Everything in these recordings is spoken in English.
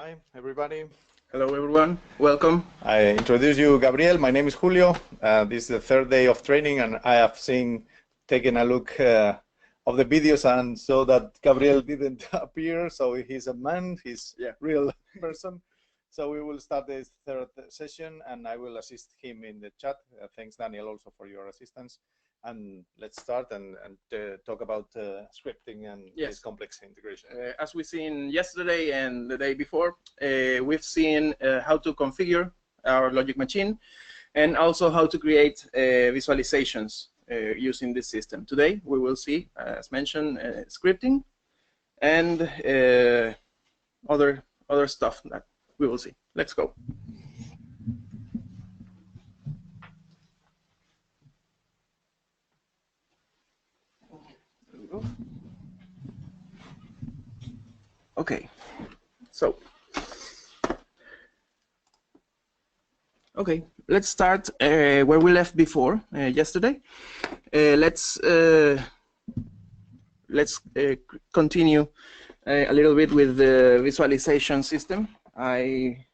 Hi, everybody. Hello, everyone. Welcome. I introduce you, Gabriel. My name is Julio. This is the third day of training, and I have taken a look of the videos and saw that Gabriel didn't appear. So he's a man, he's a real person. So we will start this third session, and I will assist him in the chat. Thanks, Daniel, also for your assistance. And let's start and talk about scripting and this complex integration. As we've seen yesterday and the day before, we've seen how to configure our LogicMachine and also how to create visualizations using this system. Today we will see, as mentioned, scripting and other stuff that we will see. Let's go. Okay, so let's start where we left before yesterday. Let's continue a little bit with the visualization system. I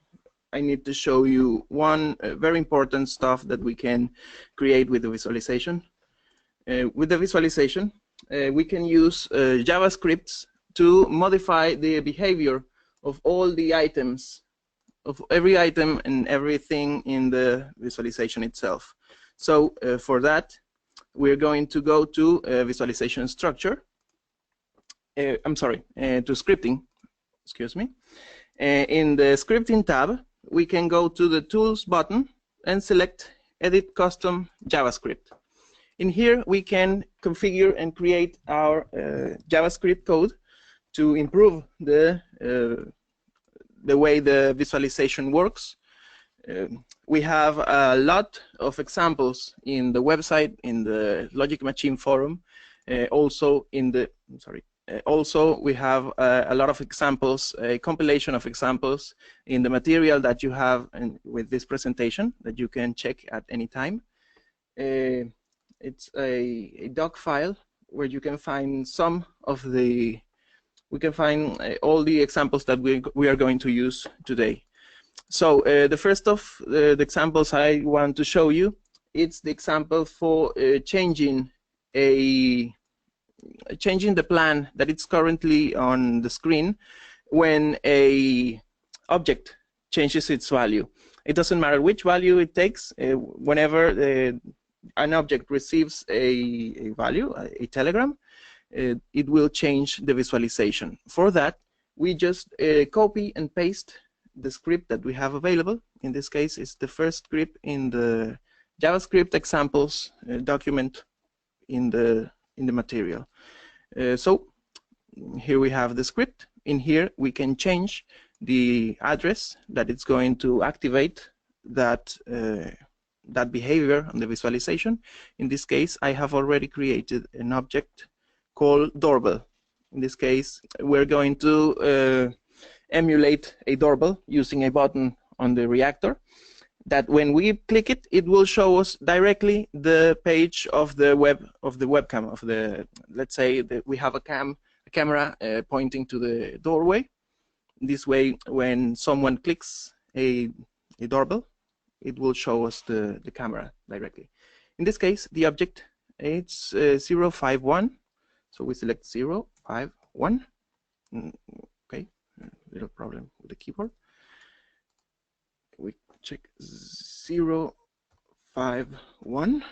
need to show you one very important stuff that we can create with the visualization. With the visualization, we can use JavaScripts to modify the behavior of all the items, of every item and everything in the visualization itself. So for that, we're going to go to visualization structure. To scripting, excuse me. In the scripting tab, we can go to the tools button and select edit custom JavaScript. In here, we can configure and create our JavaScript code to improve the way the visualization works. We have a lot of examples in the website, in the LogicMachine forum. Also, we have a lot of examples, a compilation of examples in the material that you have with this presentation that you can check at any time. It's a doc file where you can find all the examples that we are going to use today. So the first of the examples I want to show you, it's the example for changing the plan that it's currently on the screen when a object changes its value. It doesn't matter which value it takes. Whenever an object receives a value, a telegram, it will change the visualization. For that, we just copy and paste the script that we have available. In this case, it's the first script in the JavaScript examples document in the material. So here we have the script. In here, we can change the address that it's going to activate that behavior on the visualization. In this case, I have already created an object called doorbell. In this case, we're going to emulate a doorbell using a button on the reactor that when we click it, it will show us directly the page of the webcam. Let's say that we have a camera pointing to the doorway. This way, when someone clicks a doorbell, it will show us the camera directly. In this case, the object, it's 051. So we select 051. Okay, little problem with the keyboard. We check 051.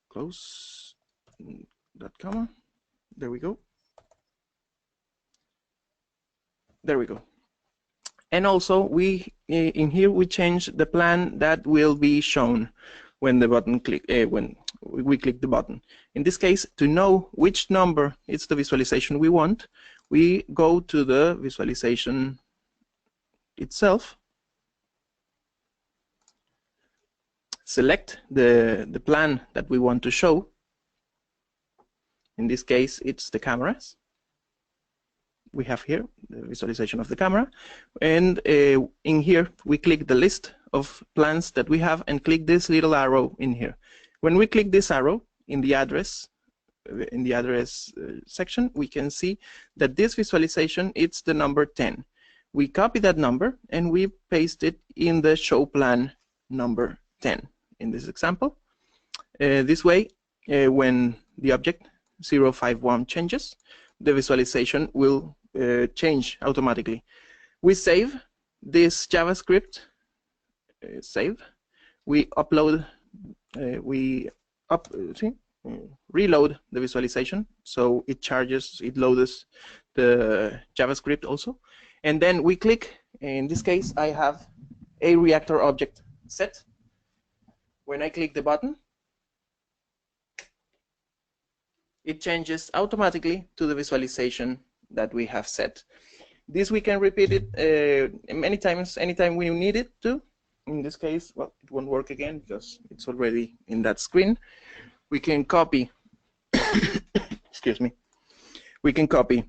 Close that comma. There we go. There we go. And also, in here we change the plan that will be shown when the button when we click the button. In this case, to know which number is the visualization we want, we go to the visualization itself, select the plan that we want to show. In this case, it's the cameras. We have here the visualization of the camera, and in here we click the list of plans that we have and click this little arrow in here. When we click this arrow in the address section, we can see that this visualization, it's the number 10. we copy that number and we paste it in the show plan number 10 in this example. This way, when the object 051 changes, the visualization will change automatically. We save this JavaScript, save. We upload, reload the visualization, so it loads the JavaScript also, and then we click. In this case, I have a reactor object set. When I click the button, it changes automatically to the visualization that we have set. This we can repeat it many times, anytime we need it to. In this case, well, it won't work again because it's already in that screen. We can copy, excuse me, we can copy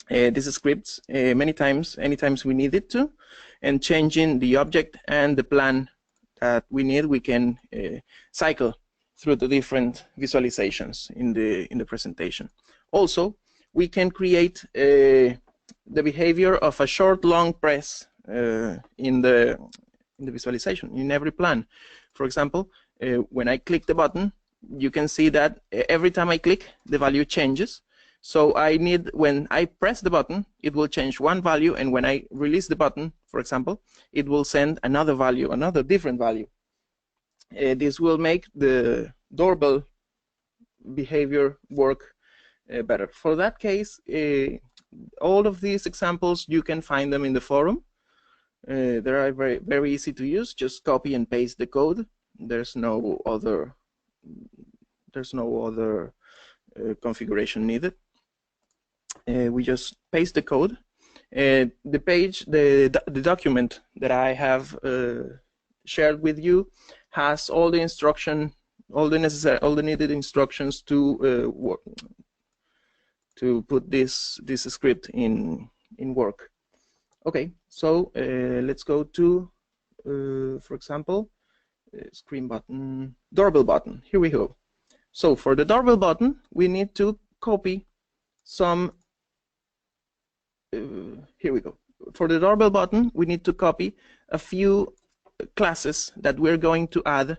these scripts many times, anytime we need it to, and changing the object and the plan that we need, we can cycle through the different visualizations in the presentation. Also, we can create the behavior of a short long press in the visualization in every plan. For example, when I click the button, you can see that every time I click, the value changes. So when I press the button, it will change one value, and when I release the button, for example, it will send another value, another different value. This will make the doorbell behavior work better. For that case, all of these examples, you can find them in the forum. They are very easy to use. Just copy and paste the code. There's no other configuration needed. We just paste the code. The document that I have shared with you has all the instruction, all the needed instructions to put this script in work. Okay, so let's go to, for example, screen button, doorbell button. Here we go. So for the doorbell button, we need to copy some. Here we go. For the doorbell button, we need to copy a few classes that we're going to add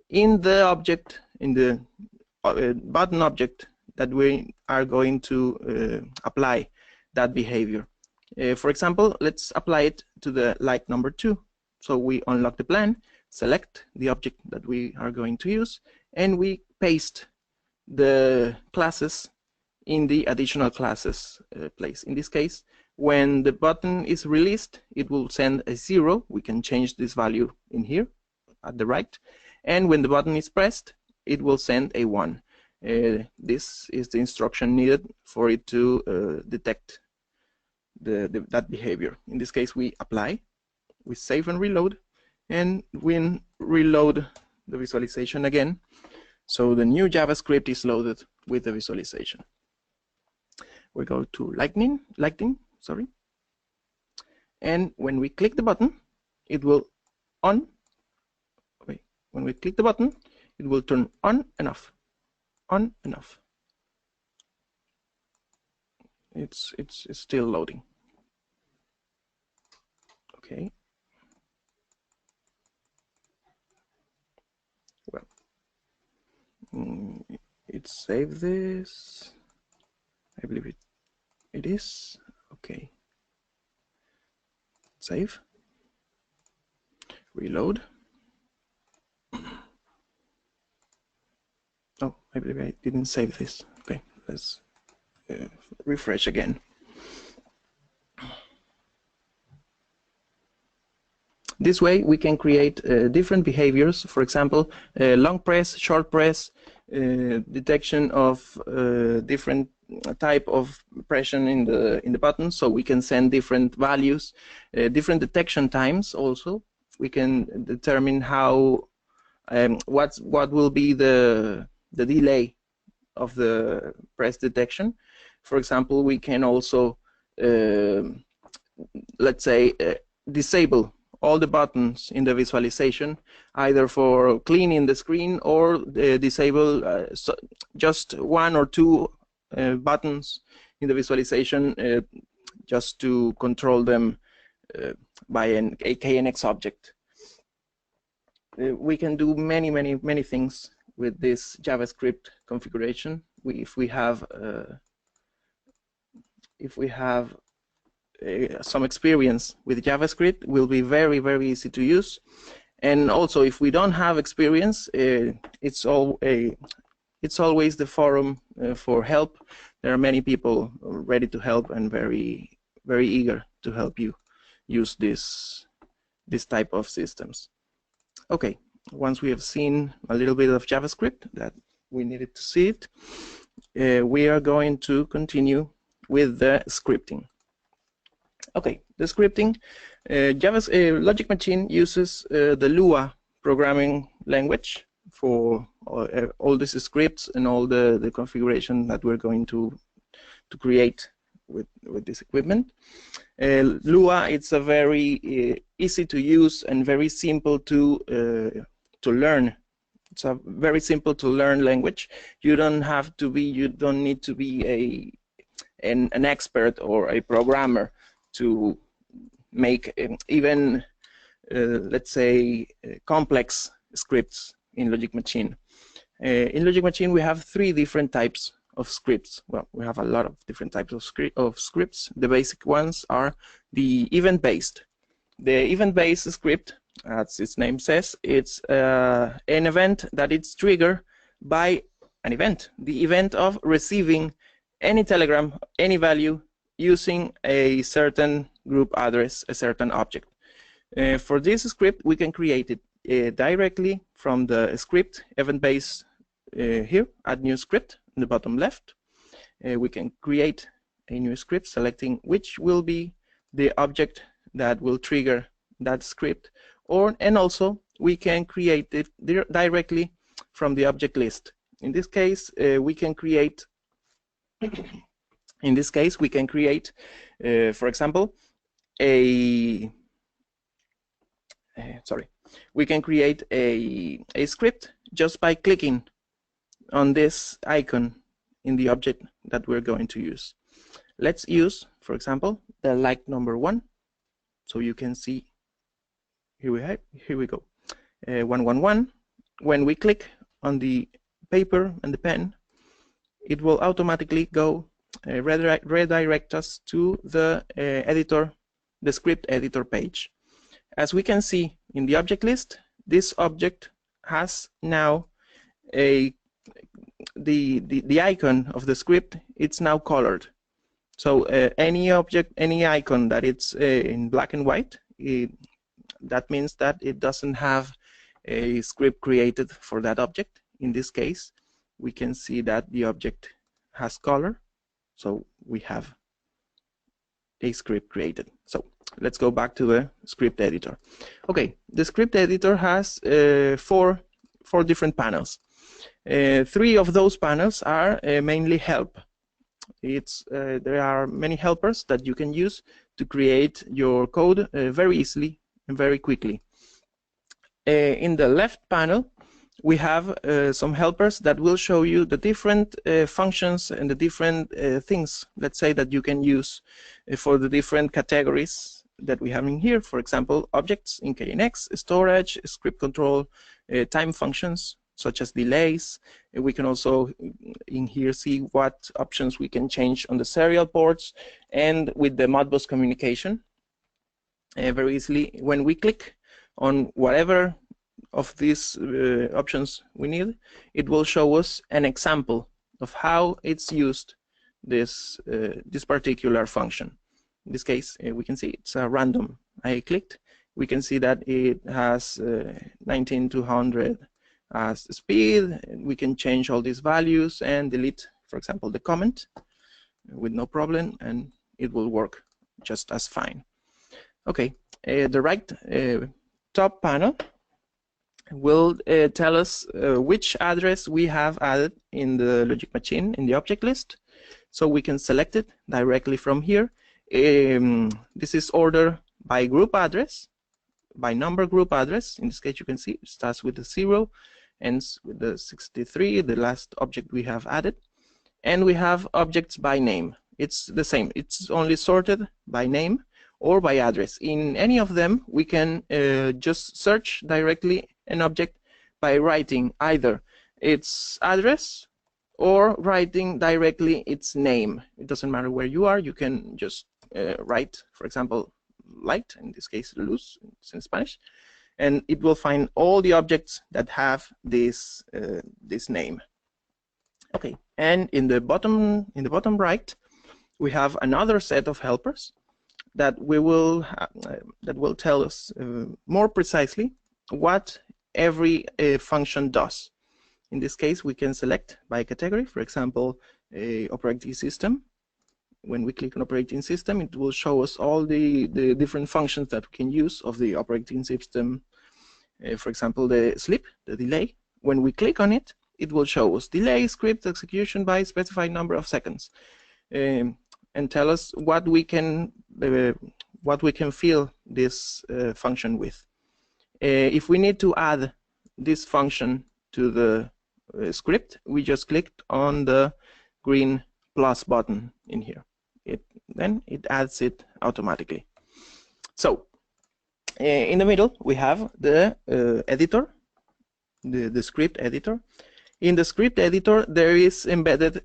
in the object, in the button object that we are going to apply that behavior. For example, let's apply it to the light number 2. So we unlock the plan, select the object that we are going to use, and we paste the classes in the additional classes place. In this case, when the button is released, it will send a 0. We can change this value in here at the right. And when the button is pressed, it will send a 1. This is the instruction needed for it to detect that behavior. In this case, we apply, we save and reload, and we reload the visualization again. So the new JavaScript is loaded with the visualization. We go to lighting, sorry. And when we click the button, it will on. Wait, when we click the button, it will turn on and off, on and off. It's still loading. Okay. Well, it saved this. I believe it is. Okay. Save. Reload. Oh, I believe I didn't save this. Okay, let's refresh again. This way we can create different behaviors. For example, long press, short press, detection of different type of pressure in the button, so we can send different values, different detection times. Also, we can determine how what will be the delay of the press detection. For example, we can also let's say disable all the buttons in the visualization, either for cleaning the screen or disable just 1 or 2 buttons in the visualization just to control them by a KNX object. We can do many things with this JavaScript configuration. If we have some experience with JavaScript, it will be very easy to use. And also, if we don't have experience, it's always the forum for help. There are many people ready to help and very eager to help you use this type of systems. Okay, once we have seen a little bit of JavaScript that we needed to see it, we are going to continue with the scripting. Okay, the scripting. LogicMachine uses the Lua programming language for all these scripts and all the configuration that we're going to create with this equipment. Lua, it's a very easy to use and very simple to learn. It's a very simple to learn language. You don't need to be an expert or a programmer to make even let's say complex scripts in LogicMachine. In LogicMachine we have 3 different types of scripts. Well, we have a lot of different types of scripts. The basic ones are the event-based. The event-based script, as its name says, it's an event that it's triggered by an event. The event of receiving any telegram, any value, using a certain group address, a certain object. For this script, we can create it directly from the script event-based here, add new script in the bottom left. We can create a new script selecting which will be the object that will trigger that script, and also we can create it directly from the object list. In this case, we can create for example, we can create a script just by clicking on this icon in the object that we're going to use. Let's use, for example, the like number 1. So you can see, here we go, 111. When we click on the paper and the pen, it will automatically go redirect us to the editor, the script editor page. As we can see in the object list, this object has now the icon of the script. It's now colored. So any object, any icon that it's in black and white, that means that it doesn't have a script created for that object. In this case, we can see that the object has color, so we have a script created. So let's go back to the script editor. Okay, the script editor has four different panels. 3 of those panels are mainly help. There are many helpers that you can use to create your code very easily and very quickly. In the left panel, we have some helpers that will show you the different functions and the different things, let's say, that you can use for the different categories that we have in here. For example, objects in KNX, storage, script control, time functions such as delays. We can also in here see what options we can change on the serial ports and with the Modbus communication very easily. When we click on whatever of these options we need, it will show us an example of how it's used, this particular function. In this case, we can see it's a random. I clicked. We can see that it has 19200 as speed. We can change all these values and delete, for example, the comment with no problem, and it will work just as fine. Okay, the right top panel will tell us which address we have added in the LogicMachine in the object list, so we can select it directly from here. This is ordered by group address, by number group address. In this case, you can see it starts with the 0, ends with the 63, the last object we have added, and we have objects by name. it's the same. It's only sorted by name or by address. In any of them, we can just search directly an object by writing either its address or writing directly its name. It doesn't matter where you are. You can just write, for example, light, in this case luz, it's in Spanish, and it will find all the objects that have this this name. Okay, and in the bottom right, we have another set of helpers that will tell us more precisely what every function does. In this case, we can select by category, for example, a operating system. When we click on operating system, it will show us all the different functions that we can use of the operating system. For example, the sleep, the delay. When we click on it, it will show us delay script execution by specified number of seconds, and tell us what we can fill this function with. If we need to add this function to the script, we just clicked on the green plus button in here. Then it adds it automatically. So in the middle we have the editor, the script editor. In the script editor there is embedded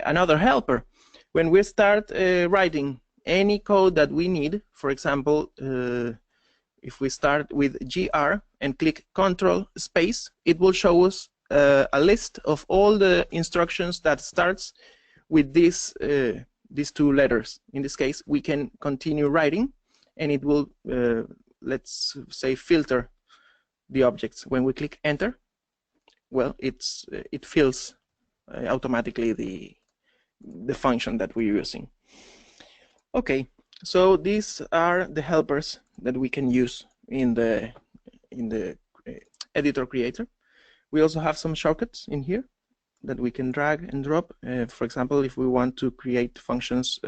another helper. When we start writing any code that we need, for example, if we start with GR and click Control space, it will show us a list of all the instructions that starts with these two letters. In this case, we can continue writing, and it will, let's say, filter the objects. When we click Enter, well, it fills automatically the function that we're using. Okay, so these are the helpers that we can use in the editor creator. We also have some shortcuts in here that we can drag and drop. For example, if we want to create functions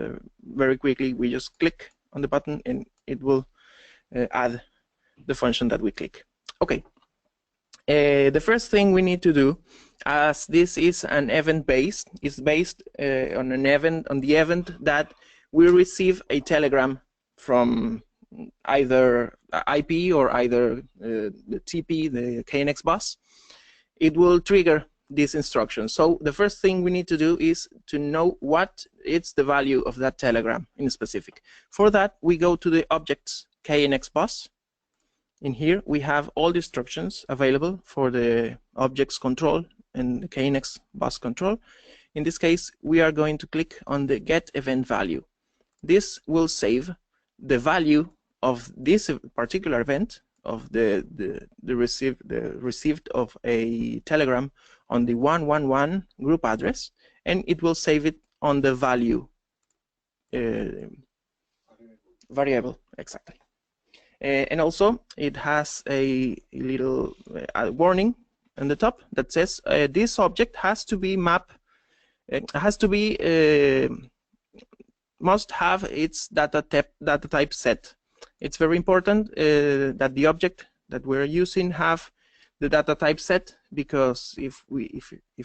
very quickly, we just click on the button and it will add the function that we click. Okay. The first thing we need to do, as this is an event-based, is based on the event that we receive a telegram from either IP or either the TP, the KNX bus. It will trigger this instruction. So the first thing we need to do is to know what is the value of that telegram in specific. For that, we go to the objects KNX bus. In here, we have all the instructions available for the objects control and the KNX bus control. In this case, we are going to click on the get event value. This will save the value of this particular event of the received of a telegram on the 111 group address, and it will save it on the value variable, exactly. And also it has a little warning on the top that says this object has to be must have its data type set. It's very important that the object that we're using have the data type set, because if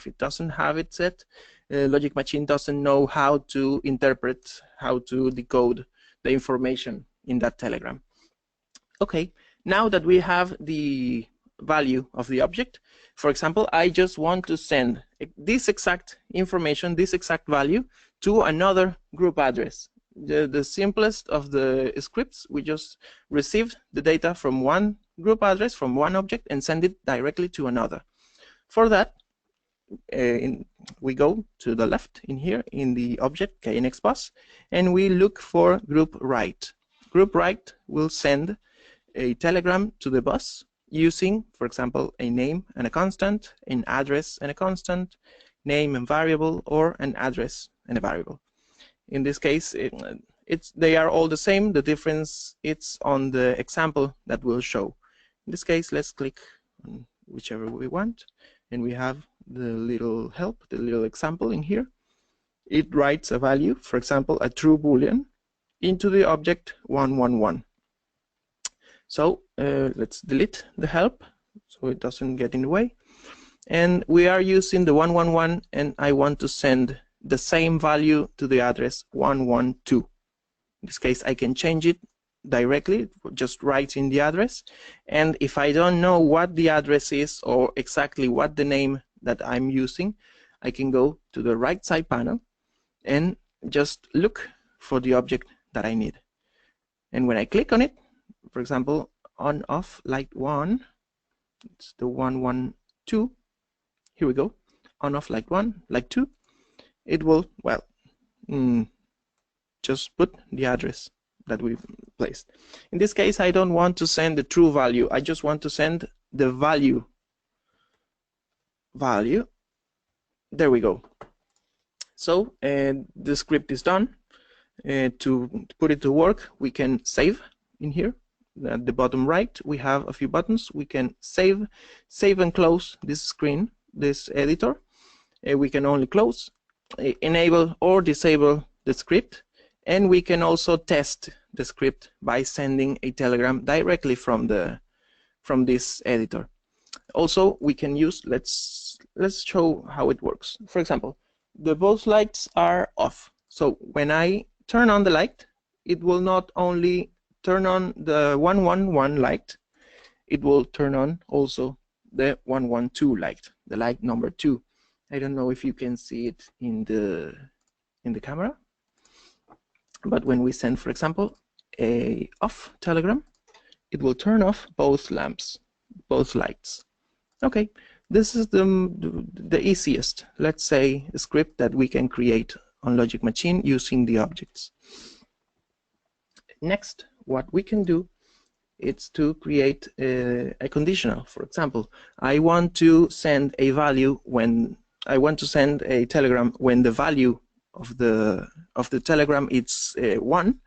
it doesn't have it set, LogicMachine doesn't know how to interpret, how to decode the information in that telegram. Okay, now that we have the value of the object, for example, I just want to send this exact information, this exact value, to another group address. The simplest of the scripts, we just receive the data from one group address, from one object, and send it directly to another. For that, we go to the left in here in the object KNX bus, and we look for group write. Group write will send a telegram to the bus using, for example, a name and a constant, an address and a constant, name and variable, or an address and a variable. In this case, they are all the same. The difference it's on the example that we'll show. In this case, let's click on whichever we want, and we have the little help, the little example in here. It writes a value, for example, a true boolean, into the object 111. So let's delete the help so it doesn't get in the way. And we are using the 111, and I want to send the same value to the address 112. In this case, I can change it directly, just write in the address. And if I don't know what the address is or exactly what the name that I'm using, I can go to the right side panel and just look for the object that I need. And when I click on it, for example, on off light 1, it's the 112, here we go, on off light 1, light 2, it will, well, just put the address that we've placed. In this case, I don't want to send the true value, I just want to send the value. There we go. So the script is done. To put it to work, we can save in here. At the bottom right, we have a few buttons. We can save and close this screen, this editor. We can only close, enable or disable the script, and we can also test the script by sending a telegram directly from this editor. Also, we can use, let's show how it works. For example, both lights are off. So when I turn on the light, it will not only turn on the 111 light, it will turn on also the 112 light, the light number 2. I don't know if you can see it in the camera, but when we send, for example, a off telegram, it will turn off both lamps, both lights. Okay, this is the easiest, let's say, script that we can create on LogicMachine using the objects. Next, what we can do is to create a conditional. For example, I want to send a value when I want to send a telegram when the value of the telegram is 1,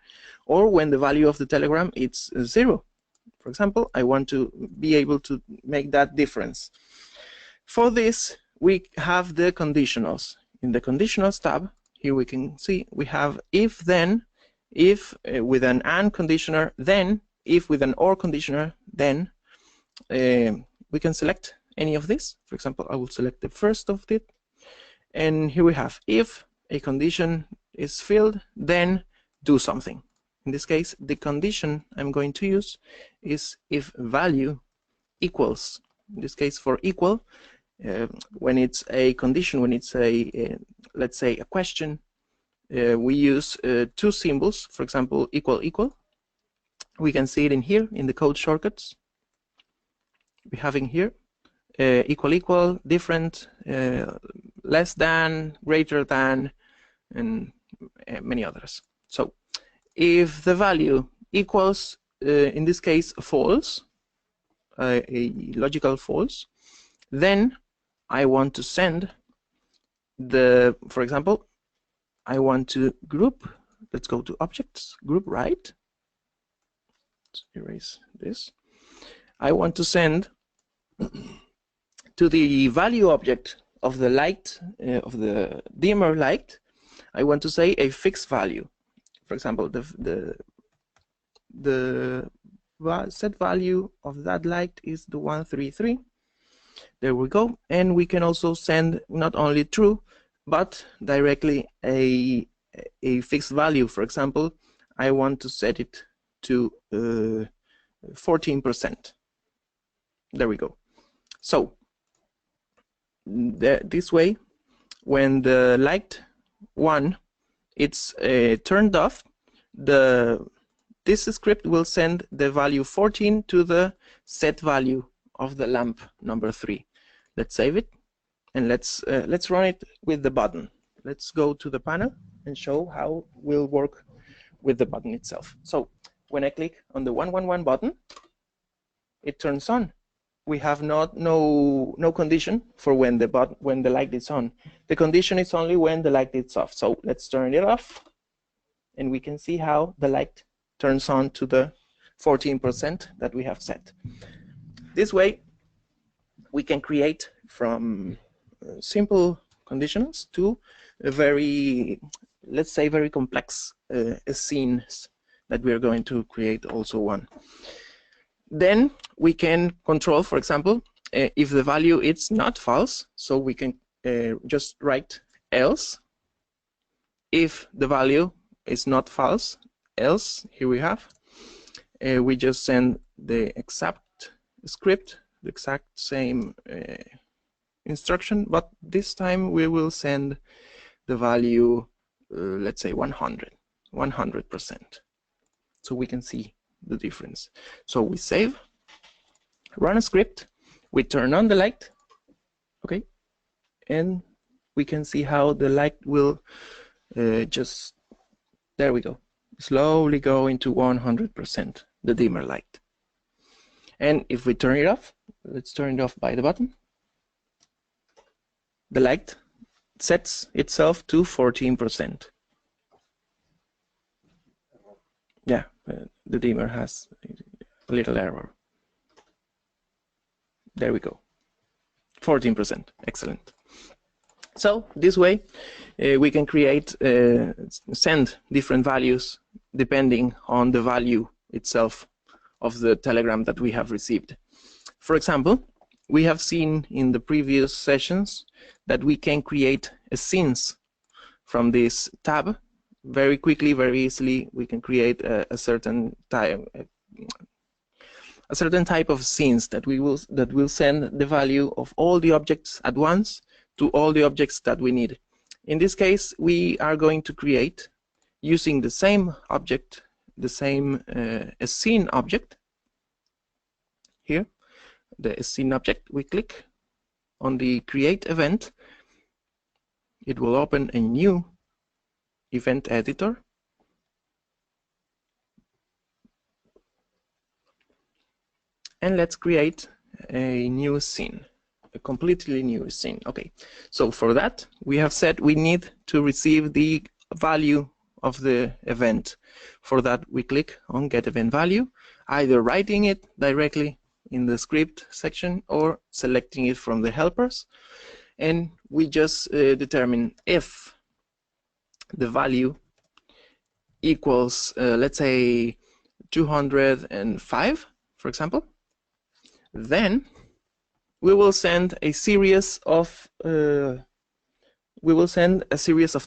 or when the value of the telegram is 0. For example, I want to be able to make that difference. For this, we have the conditionals. In the conditionals tab, here we can see we have if then, if with an and conditioner, then if with an or conditioner, then. We can select any of this. For example, I will select the first of it, and here we have if a condition is filled, then do something. In this case, the condition I'm going to use is if value equals. In this case, for equal, when it's a condition, when it's a let's say a question, we use two symbols. For example, equal equal. We can see it in here in the code shortcuts. We have in here equal equal, different, less than, greater than, and many others. So if the value equals, in this case, false, a logical false, then I want to send the, for example, I want to group, let's go to objects, group right. Let's erase this. I want to send to the value object of the light, of the dimmer light, I want to say a fixed value. For example, the set value of that light is the 133. There we go. And we can also send not only true, but directly a fixed value. For example, I want to set it to 14%. There we go. So this way, when the light 1 it's turned off, this script will send the value 14 to the set value of the lamp number 3. Let's save it, and let's run it with the button. Let's go to the panel and show how it will work with the button itself. So when I click on the 111 button, it turns on. We have no condition for when the light is on. The condition is only when the light is off. So let's turn it off, and we can see how the light turns on to the 14% that we have set. This way, we can create from simple conditionals to a very, let's say, very complex scenes that we are going to create also one. Then we can control, for example, if the value is not false, so we can just write else, If the value is not false, else, here we have, we just send the exact script, the exact same instruction, but this time we will send the value, let's say 100%, so we can see the difference. So we save, run a script, we turn on the light, okay, and we can see how the light will just, there we go, slowly go into 100%, the dimmer light. And if we turn it off, let's turn it off by the button, the light sets itself to 14%. Yeah, the dimmer has a little error. There we go, 14%, excellent. So this way we can create, send different values depending on the value itself of the telegram that we have received. For example, we have seen in the previous sessions that we can create scenes from this tab very quickly, very easily. We can create a certain type of scenes that will send the value of all the objects at once to all the objects that we need. In this case, we are going to create, using the same object, the same scene object. Here, the scene object, we click on the create event. It will open a new event editor. And let's create a new scene, a completely new scene. Okay, so for that, we have said we need to receive the value of the event. For that, we click on get event value, either writing it directly in the script section or selecting it from the helpers. And we just determine if the value equals, let's say, 205, for example, then we will send a series of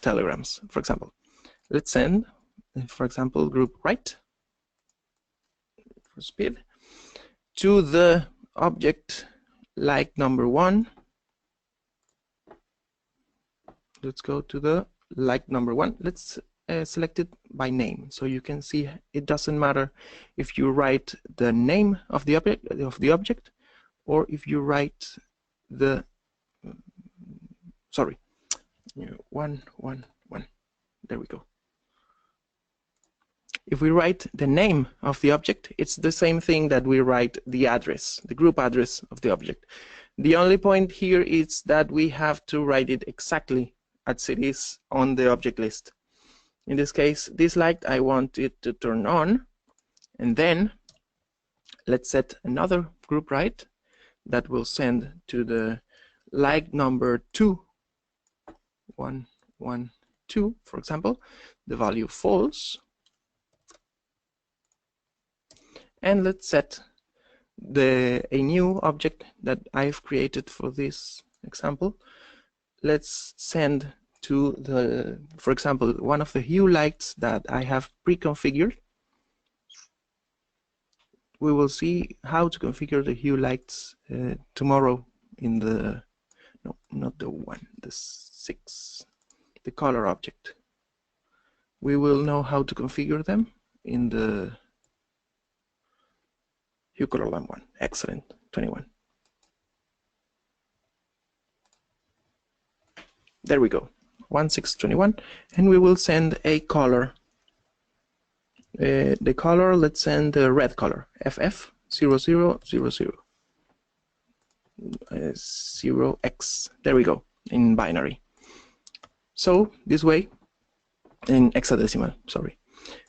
telegrams. For example, let's send, for example, group right for speed to the object like number 1. Let's go to the like number 1. Let's select it by name, so you can see it doesn't matter if you write the name of the object or if you write the 111. There we go. If we write the name of the object, it's the same thing that we write the address, the group address of the object. The only point here is that we have to write it exactly as it is on the object list. In this case, this light, I want it to turn on, and then let's set another group right that will send to the like number 112, for example, the value false. And let's set a new object that I've created for this example. Let's send to the, for example, one of the hue lights that I have pre-configured. We will see how to configure the hue lights tomorrow in the, no, not the 1, the 6, the color object. We will know how to configure them in the hue color lamp 1. Excellent, 21. There we go, 1621, and we will send a color. The color, let's send the red color, FF0000, 0x. There we go, in binary. So this way, in hexadecimal, sorry.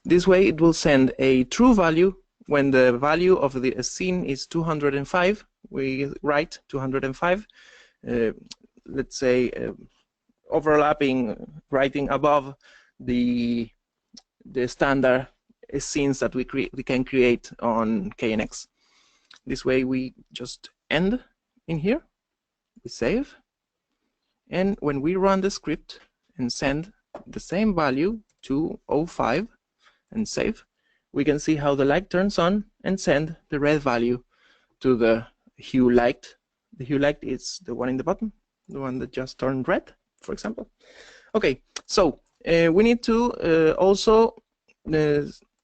This way it will send a true value when the value of the scene is 205. We write 205. Let's say overlapping, writing above the standard scenes that we can create on KNX. This way we just end in here, we save, and when we run the script and send the same value, 205, and save, we can see how the light turns on and send the red value to the hue light. The hue light is the one in the bottom, the one that just turned red, for example. Okay, so we need to also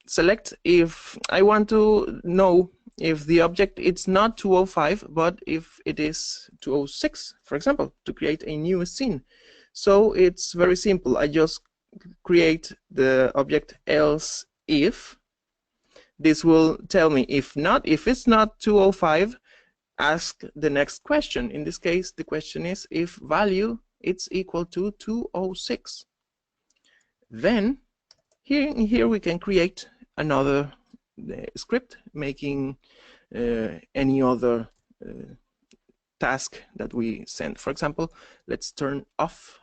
select if I want to know if the object it's not 205, but if it is 206, for example, to create a new scene. So it's very simple. I just create the object else if. This will tell me if it's not 205, ask the next question. In this case, the question is if value it's equal to 206. Then here we can create another script making any other task that we send. For example, let's turn off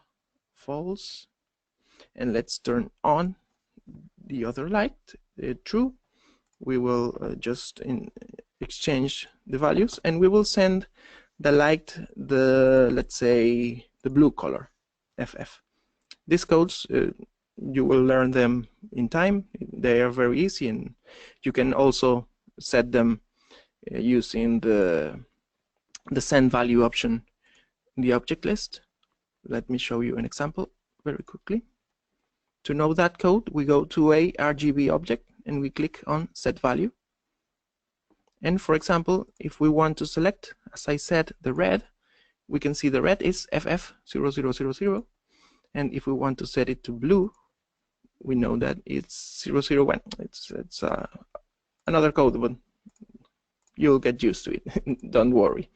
false, and let's turn on the other light true. We will just exchange the values, and we will send the light let's say the blue color, FF. These codes you will learn them in time. They are very easy, and you can also set them using the send value option in the object list. Let me show you an example very quickly. To know that code, we go to a RGB object and we click on set value. And for example, if we want to select, as I said, the red, we can see the red is FF0000. And if we want to set it to blue, we know that it's 001. It's another code, but you'll get used to it. Don't worry.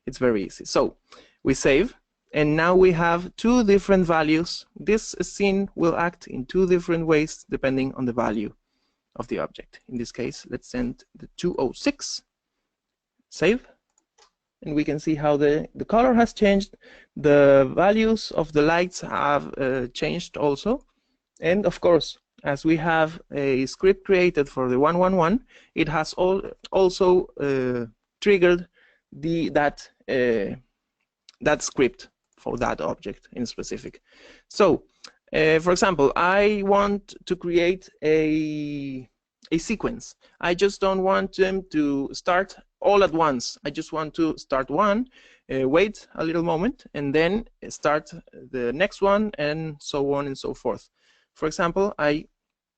It's very easy. So we save, and now we have two different values. This scene will act in two different ways depending on the value of the object. In this case, let's send the 206, save, and we can see how the color has changed. The values of the lights have changed also. And of course, as we have a script created for the 111, it has also triggered that script for that object in specific. So, for example, I want to create a sequence. I just don't want them to start all at once. I just want to start one, wait a little moment, and then start the next one, and so on and so forth. For example, I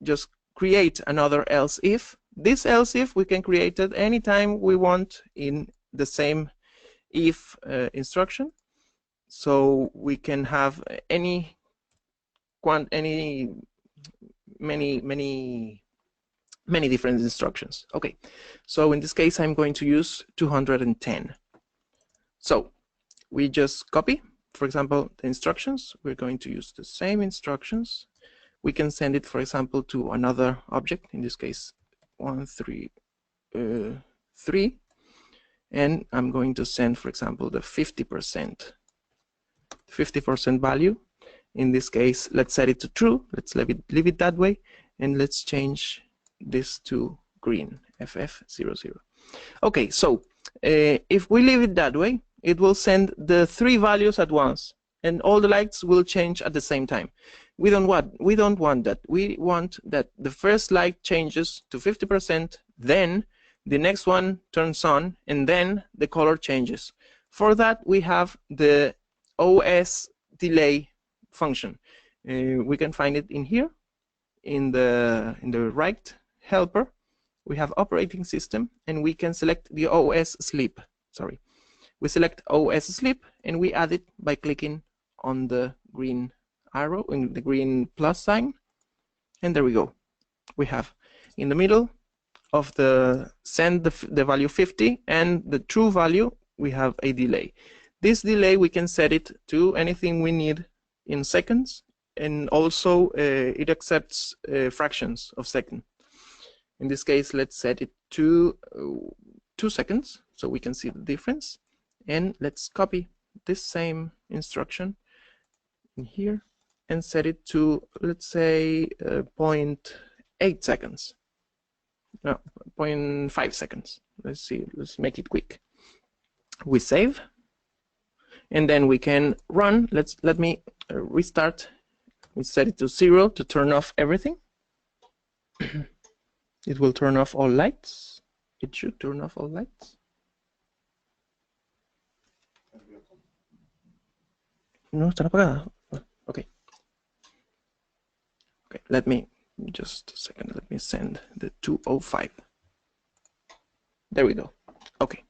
just create another else if. This else if we can create it anytime we want in the same if instruction. So we can have many different instructions. Okay, so in this case I'm going to use 210. So we just copy, for example, the instructions. We're going to use the same instructions. We can send it, for example, to another object, in this case 133, and I'm going to send, for example, the 50% value. In this case, let's set it to true. Let's leave it that way, and let's change this to green, FF00. Okay, so if we leave it that way, it will send the three values at once, and all the lights will change at the same time. We don't want that. We want that the first light changes to 50%, then the next one turns on, and then the color changes. For that, we have the OS delay function. We can find it in here, in the right helper. We have operating system, and we can select the OS sleep. Sorry, we select OS sleep, and we add it by clicking on the green arrow, in the green plus sign, and there we go. We have in the middle of the send the value 50 and the true value, we have a delay. This delay we can set it to anything we need in seconds, and also it accepts fractions of second. In this case, let's set it to 2 seconds so we can see the difference, and let's copy this same instruction in here and set it to, let's say, 0.8 seconds. No, 0.5 seconds. Let's see, let's make it quick. We save, and then we can run. Let me restart We set it to 0 to turn off everything. It will turn off all lights. It should turn off all lights. No, están apagadas. Okay. Okay, let me just a second. Let me send the 205. There we go. Okay.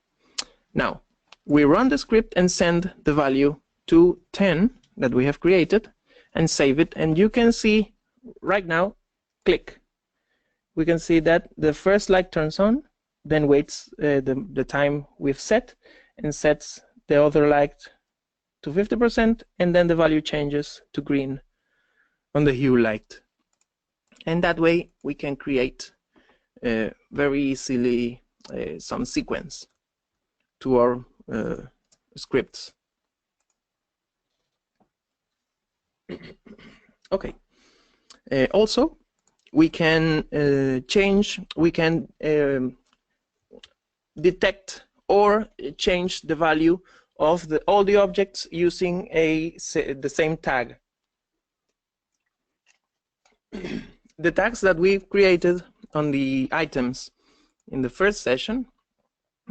Now we run the script and send the value to 10 that we have created and save it. And you can see right now, click. We can see that the first light turns on, then waits the time we've set and sets the other light to 50%, and then the value changes to green on the hue light. And that way we can create very easily some sequence to our scripts. Okay. Also, we can detect or change the value of all the objects using the same tag. The tags that we've created on the items in the first session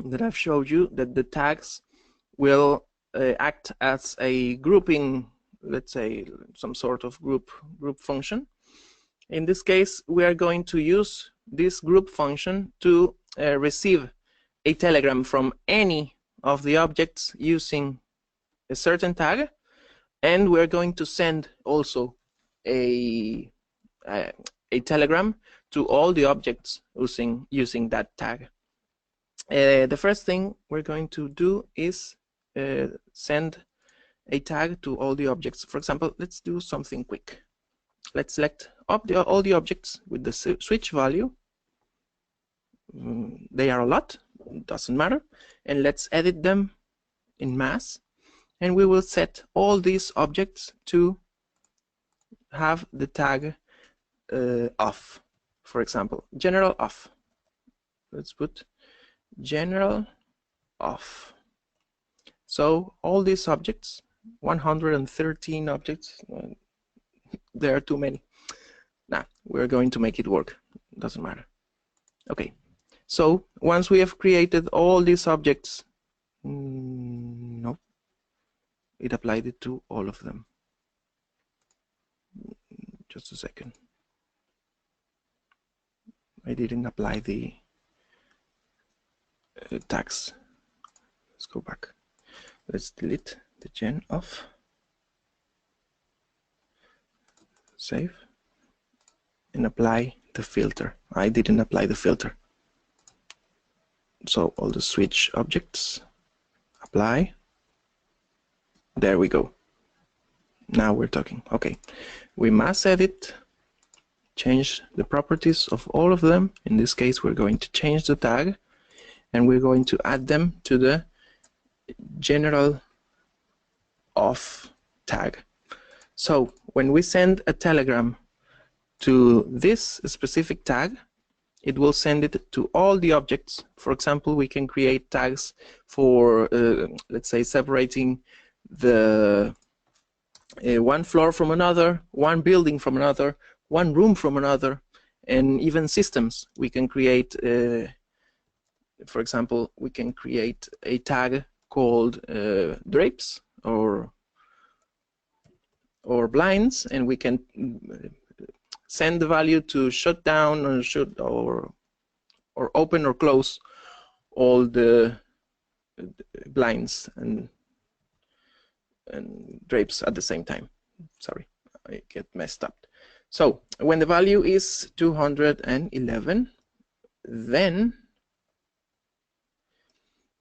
that I've showed you, that the tags will act as a grouping, let's say some sort of group function. In this case, we are going to use this group function to receive a telegram from any of the objects using a certain tag, and we're going to send also a telegram to all the objects using that tag. The first thing we're going to do is send a tag to all the objects. For example, let's do something quick. Let's select all the objects with the switch value. They are a lot, doesn't matter. And let's edit them in mass. And we will set all these objects to have the tag off. For example, general off. Let's put general off. So all these objects, 113 objects, there are too many. Nah, we're going to make it work. Doesn't matter. Okay. So once we have created all these objects, no, it applied it to all of them. Just a second. I didn't apply the tags. Let's go back. Let's delete the gen off. Save. And apply the filter. I didn't apply the filter. So all the switch objects, apply. There we go. Now we're talking. Okay. We mass edit, change the properties of all of them. In this case, we're going to change the tag, and we're going to add them to the general off tag. So when we send a telegram to this specific tag, it will send it to all the objects. For example, we can create tags for, let's say, separating the one floor from another, one building from another, one room from another, and even systems. We can create, for example, we can create a tag called drapes or blinds, and we can send the value to shut down or open or close all the blinds and drapes at the same time. Sorry, I get messed up. So when the value is 211, then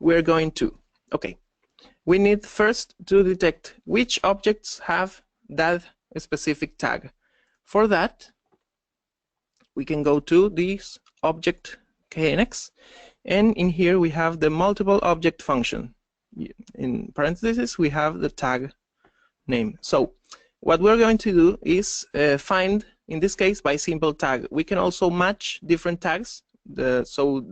we're going to, okay, we need first to detect which objects have that specific tag. For that, we can go to this object KNX, and in here we have the multiple object function. In parentheses, we have the tag name. So what we're going to do is find, in this case, by simple tag. We can also match different tags. So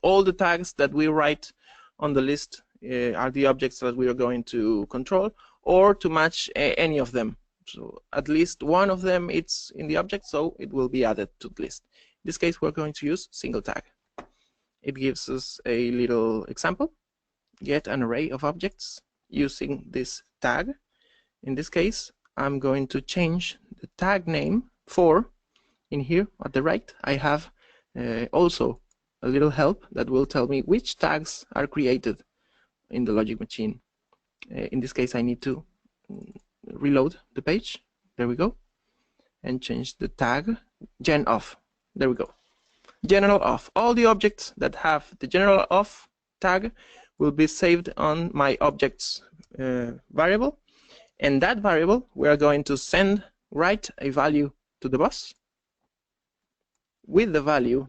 all the tags that we write on the list are the objects that we are going to control, or to match any of them. So at least one of them it's in the object, so it will be added to the list. In this case, we're going to use single tag. It gives us a little example. Get an array of objects using this tag. In this case, I'm going to change the tag name for, in here at the right, I have also a little help that will tell me which tags are created in the LogicMachine. In this case, I need to reload the page. There we go. And change the tag gen of. There we go. General of. All the objects that have the general of tag will be saved on my objects variable. And that variable, we are going to write a value to the bus with the value.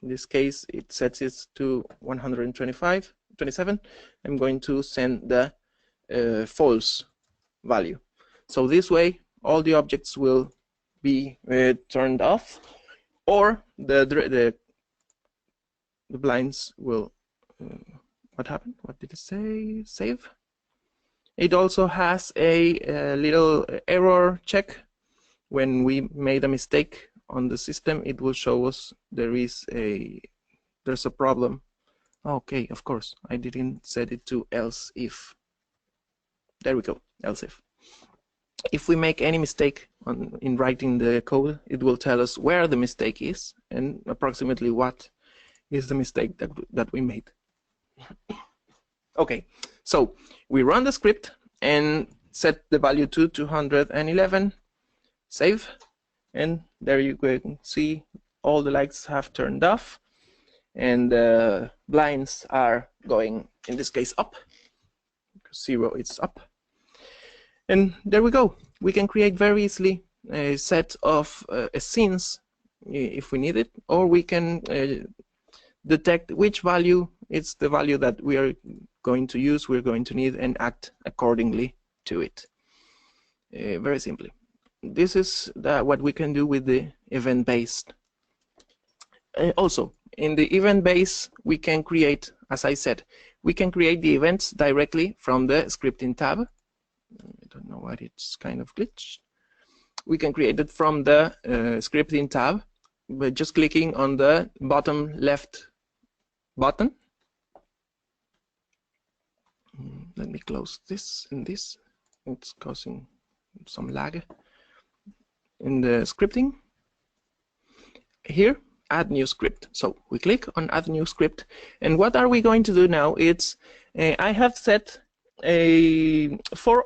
In this case, it sets it to 127. I'm going to send the false value. So this way, all the objects will be turned off, or the blinds will. What happened? What did it say? Save. It also has a little error check. When we made a mistake on the system, it will show us there's a problem. Okay, of course, I didn't set it to else if. There we go, else if. If we make any mistake in writing the code, it will tell us where the mistake is and approximately what is the mistake that we made. Okay, so we run the script and set the value to 211, save, and there you can see all the lights have turned off and the blinds are going, in this case, up. 0 it's up. And there we go. We can create very easily a set of scenes if we need it, or we can detect which value is the value that we are going to use, we're going to need, and act accordingly to it. Very simply. This is what we can do with the event-based. Also, in the event-based, we can create, as I said, we can create the events directly from the scripting tab. I don't know why it's kind of glitched. We can create it from the scripting tab by just clicking on the bottom left button. Let me close this and this. It's causing some lag in the scripting. Here, add new script. So we click on add new script, and what are we going to do now? It's I have set four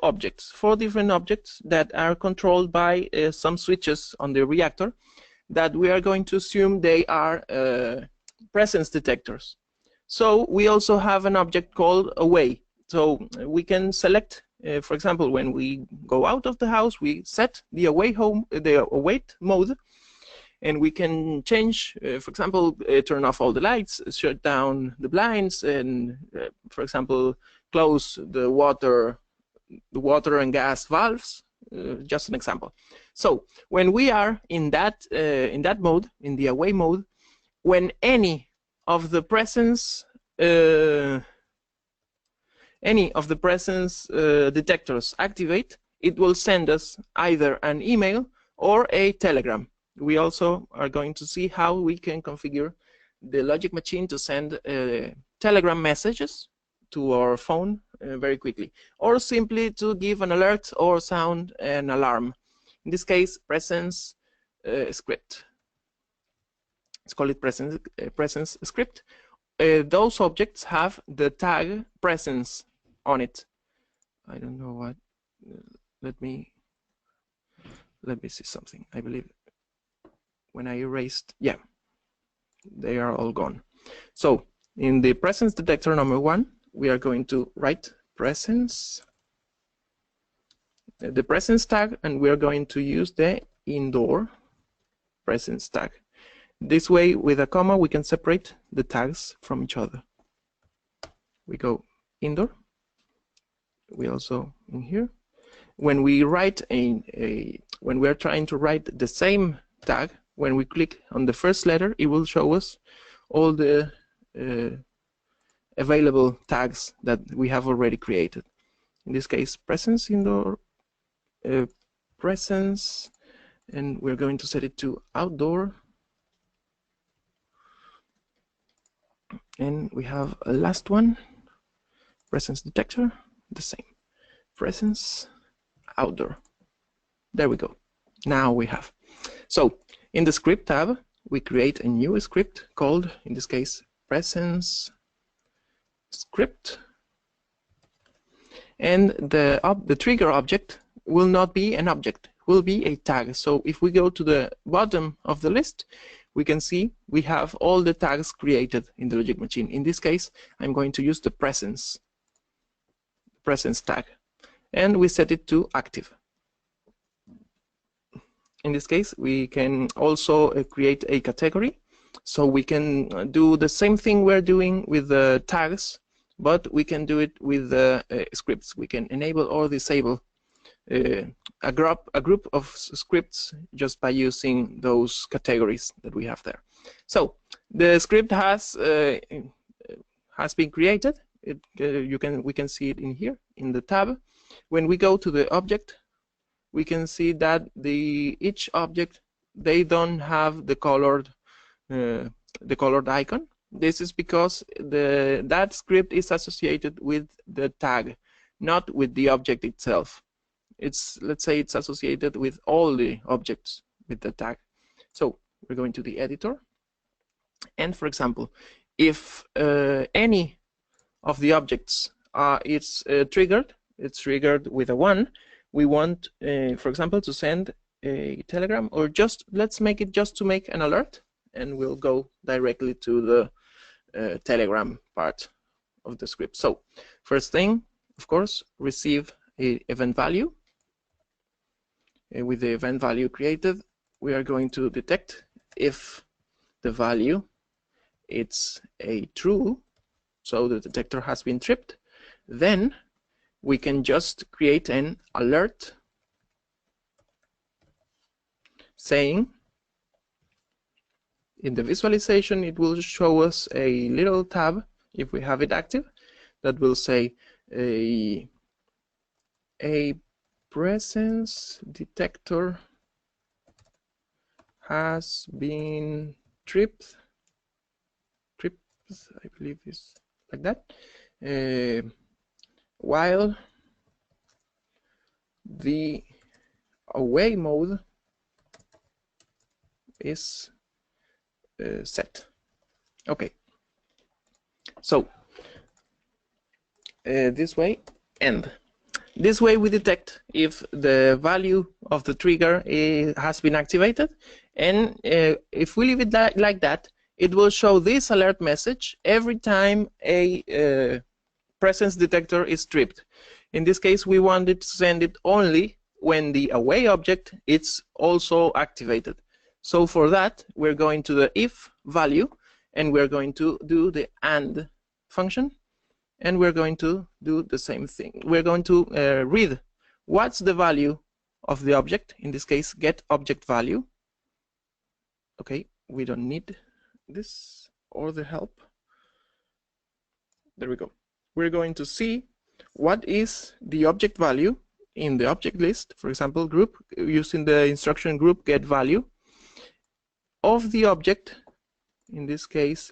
different objects that are controlled by some switches on the reactor that we are going to assume they are presence detectors. So we also have an object called away. So we can select, for example, when we go out of the house, we set the await mode, and we can change, for example, turn off all the lights, shut down the blinds, and for example, close the water and gas valves. Just an example. So when we are in that mode, in the away mode, when any of the presence detectors activate, it will send us either an email or a telegram. We also are going to see how we can configure the LogicMachine to send telegram messages to our phone very quickly, or simply to give an alert or sound an alarm. In this case, presence script. Let's call it presence script. Those objects have the tag presence on it. I don't know what. Let me see something. I believe when I erased, yeah, they are all gone. So in the presence detector number 1, we are going to write presence, the presence tag, and we are going to use the indoor presence tag. This way, with a comma, we can separate the tags from each other. We go indoor. We also in here. When we write when we are trying to write the same tag, when we click on the first letter, it will show us all the available tags that we have already created. In this case, presence indoor presence, and we're going to set it to outdoor. And we have a last one, presence detector, the same. Presence, outdoor. There we go. Now we have. So in the script tab, we create a new script called, in this case, presence script. And the trigger object will not be an object, will be a tag. So if we go to the bottom of the list, we can see we have all the tags created in the LogicMachine. In this case, I'm going to use the presence tag, and we set it to active. In this case, we can also create a category, so we can do the same thing we're doing with the tags, but we can do it with the scripts. We can enable or disable a group of scripts just by using those categories that we have there. So the script has been created. We can see it in here in the tab. When we go to the object, we can see that each object, they don't have the colored icon. This is because that script is associated with the tag, not with the object itself. Let's say it's associated with all the objects with the tag. So we're going to the editor, and for example, if any of the objects it's triggered with a 1, we want, for example, to send a telegram, or just let's make it just to make an alert, and we'll go directly to the telegram part of the script. So first thing, of course, receive a event value. With the event value created, we are going to detect if the value it's a true, so the detector has been tripped. Then we can just create an alert saying, in the visualization, it will show us a little tab, if we have it active, that will say a presence detector has been tripped, I believe is like that, while the away mode is set. Okay, so this way, and this way we detect if the value of the trigger has been activated, and if we leave it like that, it will show this alert message every time a presence detector is tripped. In this case, we wanted to send it only when the away object is also activated. So for that, we're going to the if value, and we're going to do the AND function, and we're going to do the same thing. We're going to read what's the value of the object, in this case, get object value. Okay, we don't need this or the help. There we go. We're going to see what is the object value in the object list, for example, group, using the instruction group get value of the object, in this case,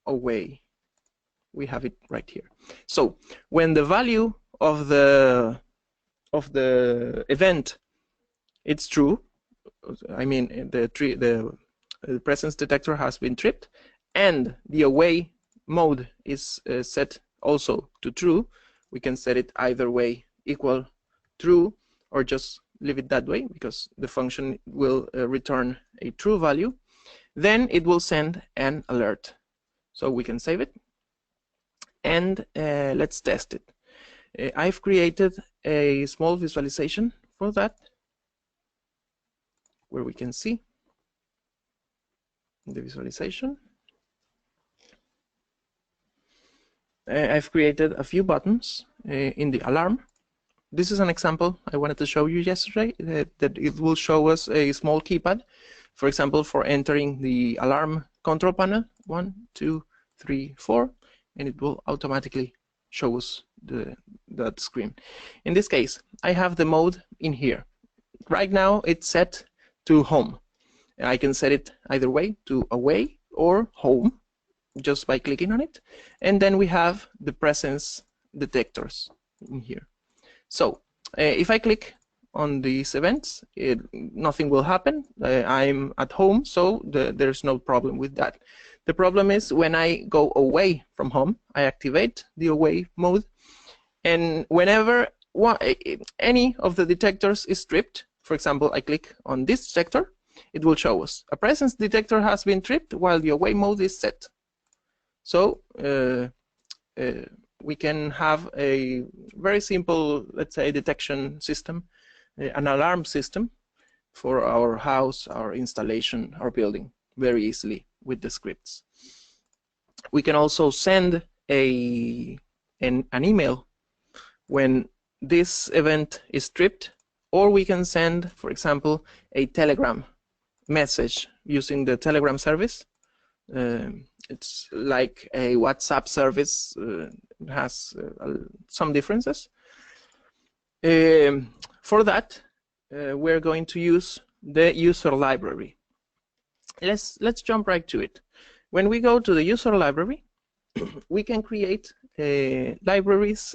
away. We have it right here. So when the value of the event it's true, I mean the presence detector has been tripped, and the away mode is set also to true, we can set it either way equal true, or just leave it that way because the function will return a true value. Then it will send an alert. So we can save it, and let's test it. I've created a small visualization for that, where we can see the visualization. I've created a few buttons in the alarm. This is an example I wanted to show you yesterday, that it will show us a small keypad, for example, for entering the alarm control panel, 1, 2, 3, 4, and it will automatically show us that screen. In this case, I have the mode in here. right now it's set to home. I can set it either way, to away or home, just by clicking on it. And then we have the presence detectors in here. So if I click on these events, nothing will happen. I'm at home, so there's no problem with that. The problem is when I go away from home, I activate the away mode, and whenever any of the detectors is tripped, for example, I click on this detector, it will show us a presence detector has been tripped while the away mode is set. So we can have a very simple, let's say, detection system, an alarm system for our house, our installation, our building, very easily with the scripts. We can also send an email when this event is tripped, or we can send, for example, a Telegram message using the Telegram service. It's like a WhatsApp service, it has some differences. For that, we're going to use the user library. Let's jump right to it. When we go to the user library, we can create libraries.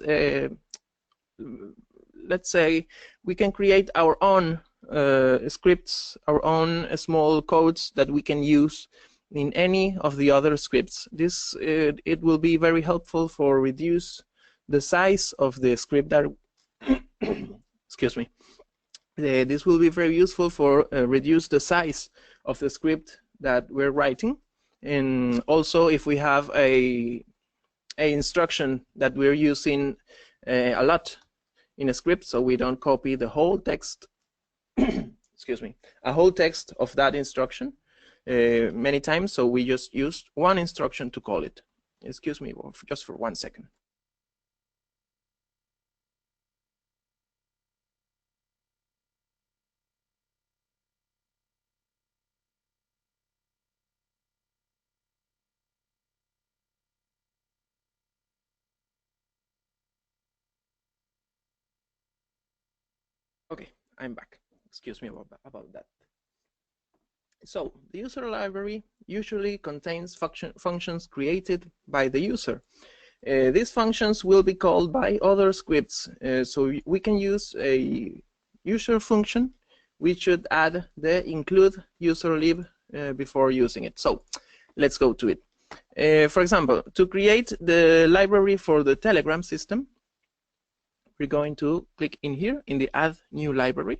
Let's say we can create our own scripts, our own small codes that we can use in any of the other scripts. This it will be very helpful for reduce the size of the script that excuse me. This will be very useful for reduce the size of the script that we're writing, and also if we have a instruction that we're using a lot in a script, so we don't copy the whole text excuse me, a whole text of that instruction many times, so we just use one instruction to call it. Excuse me just for 1 second. Okay, I'm back. Excuse me about that. So the user library usually contains functions created by the user. These functions will be called by other scripts. So we can use a user function. We should add the include user lib before using it. So let's go to it. For example, to create the library for the Telegram system, we're going to click in here in the add new library,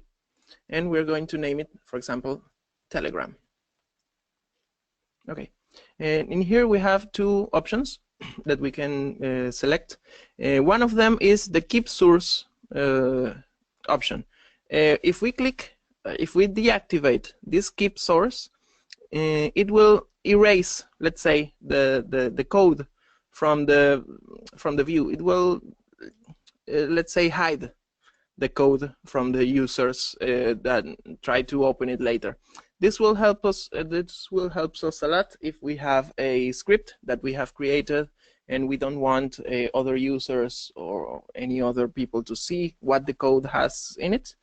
and we're going to name it, for example, Telegram. Okay, and in here we have two options that we can select. One of them is the keep source option. If we deactivate this keep source, it will erase, let's say, the code from the view. It will let's say hide the code from the users that try to open it later. This will help us. This will help us a lot if we have a script that we have created and we don't want other users or any other people to see what the code has in it.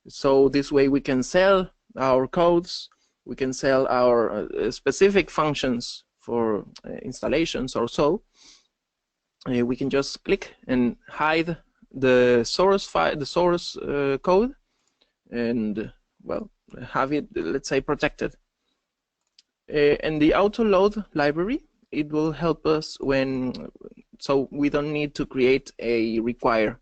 So this way we can sell our codes, we can sell our specific functions for installations or so. We can just click and hide the source file, the source code, and well, have it, let's say, protected. And the auto load library, it will help us when, so we don't need to create a require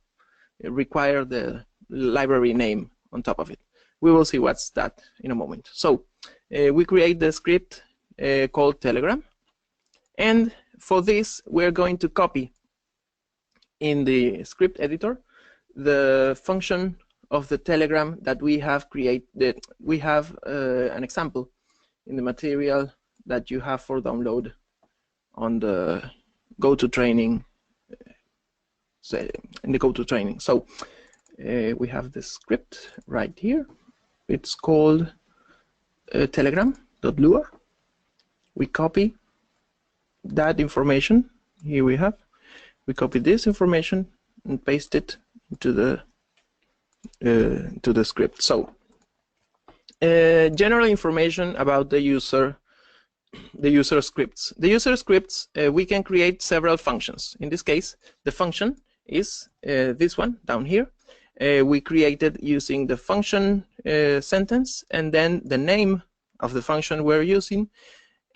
the library name on top of it. We will see what's that in a moment. So we create the script called Telegram, and for this we're going to copy in the script editor the function of the Telegram that we have created. We have an example in the material that you have for download on the GoToTraining, in the GoToTraining. So we have the script right here. It's called telegram.lua. We copy that information. Here we have. We copy this information and paste it into the script. So general information about the user scripts. The user scripts, we can create several functions. In this case, the function is this one down here. We created using the function sentence, and then the name of the function we're using.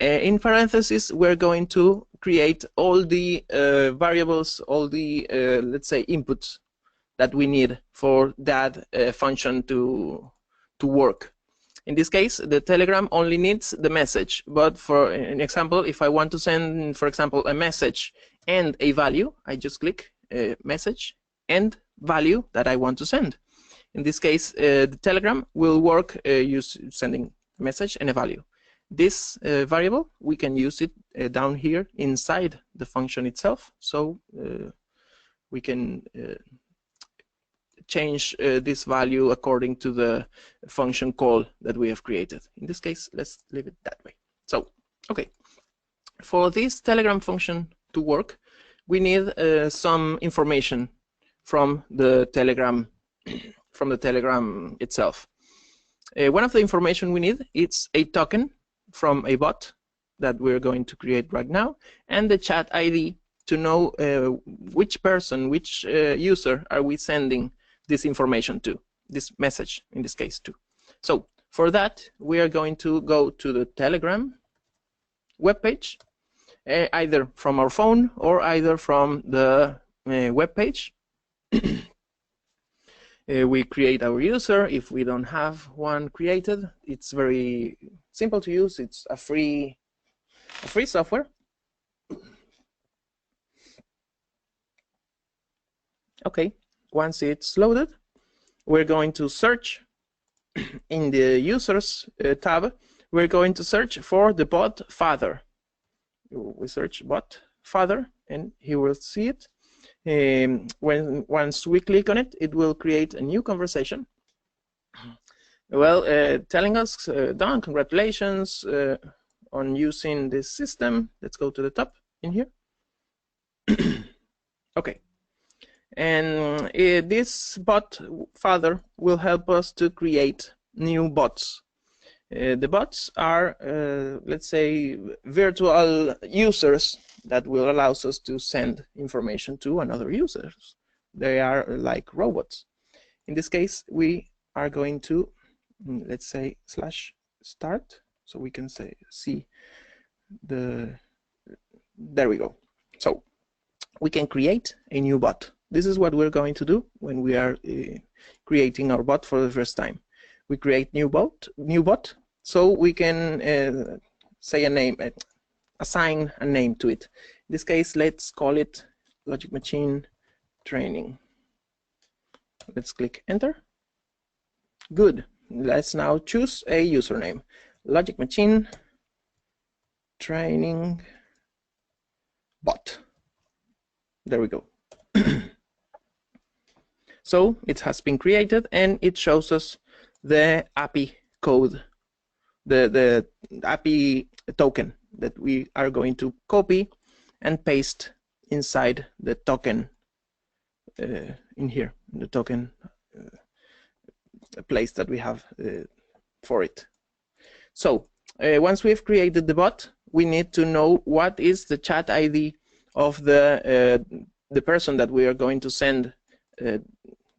In parentheses, we're going to create all the variables, all the, let's say, inputs that we need for that function to work. In this case, the Telegram only needs the message, but for an example, if I want to send, for example, a message and a value, I just click message and value that I want to send. In this case, the Telegram will work sending a message and a value. This variable, we can use it down here inside the function itself, so we can change this value according to the function call that we have created. In this case, let's leave it that way. So, okay, for this Telegram function to work, we need some information from the Telegram itself. One of the information we need is a token from a bot that we're going to create right now, and the chat ID to know which person, which user are we sending this information to, this message in this case too. So for that, we are going to go to the Telegram webpage, either from our phone or either from the webpage. We create our user. If we don't have one created, it's very simple to use. It's a free software. Okay, once it's loaded, we're going to search in the users tab. We're going to search for the bot father. We search bot father, and he will see it. Once we click on it, it will create a new conversation. Well, telling us, Don, congratulations on using this system. Let's go to the top in here. Okay. And this bot father will help us to create new bots. The bots are, let's say, virtual users that will allow us to send information to another users. They are like robots. In this case, we are going to, let's say, /start, so we can see the, there we go. So we can create a new bot. This is what we're going to do when we are creating our bot for the first time. We create new bot, so we can say a name, assign a name to it. In this case, let's call it LogicMachine Training. Let's click Enter. Good. Let's now choose a username. LogicMachine Training Bot. There we go. So it has been created, and it shows us the API code, the API token that we are going to copy and paste inside the token in here, the token place that we have for it. So once we've created the bot, we need to know what is the chat ID of the person that we are going to send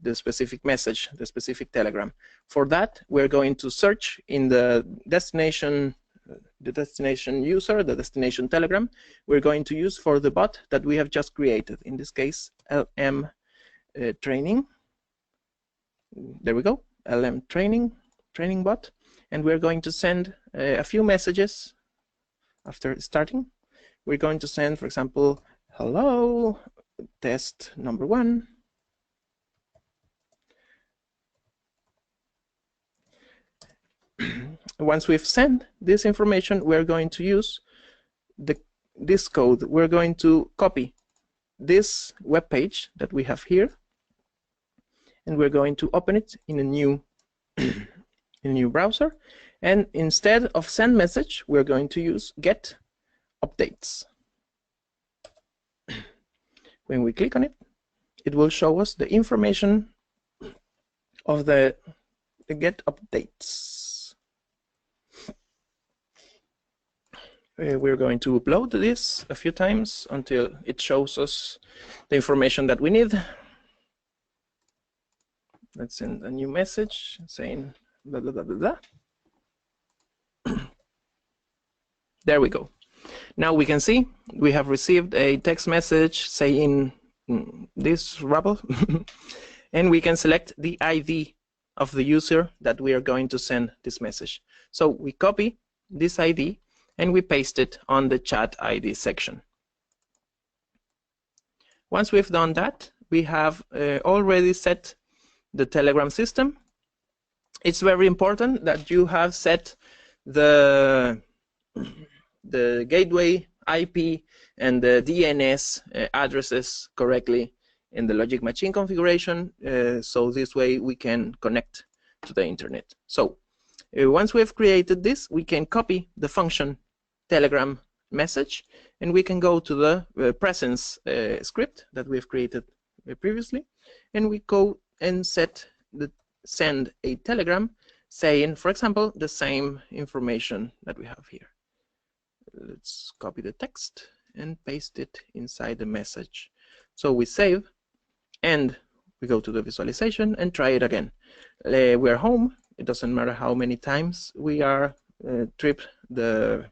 the specific message, the specific Telegram. For that, we're going to search in the destination user, the destination Telegram. We're going to use for the bot that we have just created. In this case, LM training. There we go, LM training bot. And we're going to send a few messages after starting. We're going to send, for example, hello, test number 1. Once we've sent this information, we're going to use this code. We're going to copy this web page that we have here, and we're going to open it in a new browser. And instead of send message, we're going to use get updates. When we click on it, it will show us the information of the get updates. we're going to upload this a few times until it shows us the information that we need. Let's send a new message saying blah, blah, blah, blah, blah. There we go. Now we can see we have received a text message saying this rubble, and we can select the ID of the user that we are going to send this message. So we copy this ID and we paste it on the chat ID section. Once we've done that, we have already set the Telegram system. It's very important that you have set the gateway IP and the DNS addresses correctly in the LogicMachine configuration, so this way we can connect to the internet. So once we have created this, we can copy the function Telegram message, and we can go to the presence script that we have created previously, and we go and send a telegram saying, for example, the same information that we have here. Let's copy the text and paste it inside the message. So we save and we go to the visualization and try it again. We are home. It doesn't matter how many times we are tripped the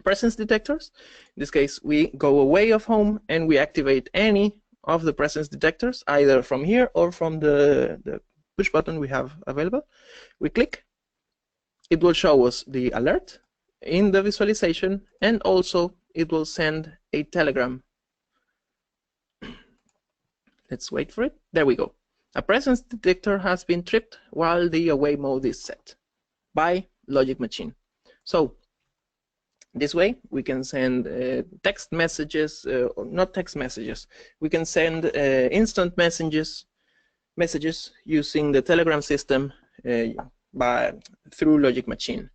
presence detectors. In this case, we go away of home and we activate any of the presence detectors, either from here or from the push button we have available. We click. It will show us the alert in the visualization, and also it will send a telegram. Let's wait for it. There we go. A presence detector has been tripped while the away mode is set by LogicMachine. So this way we can send text messages, or not text messages. We can send instant messages using the Telegram system through LogicMachine,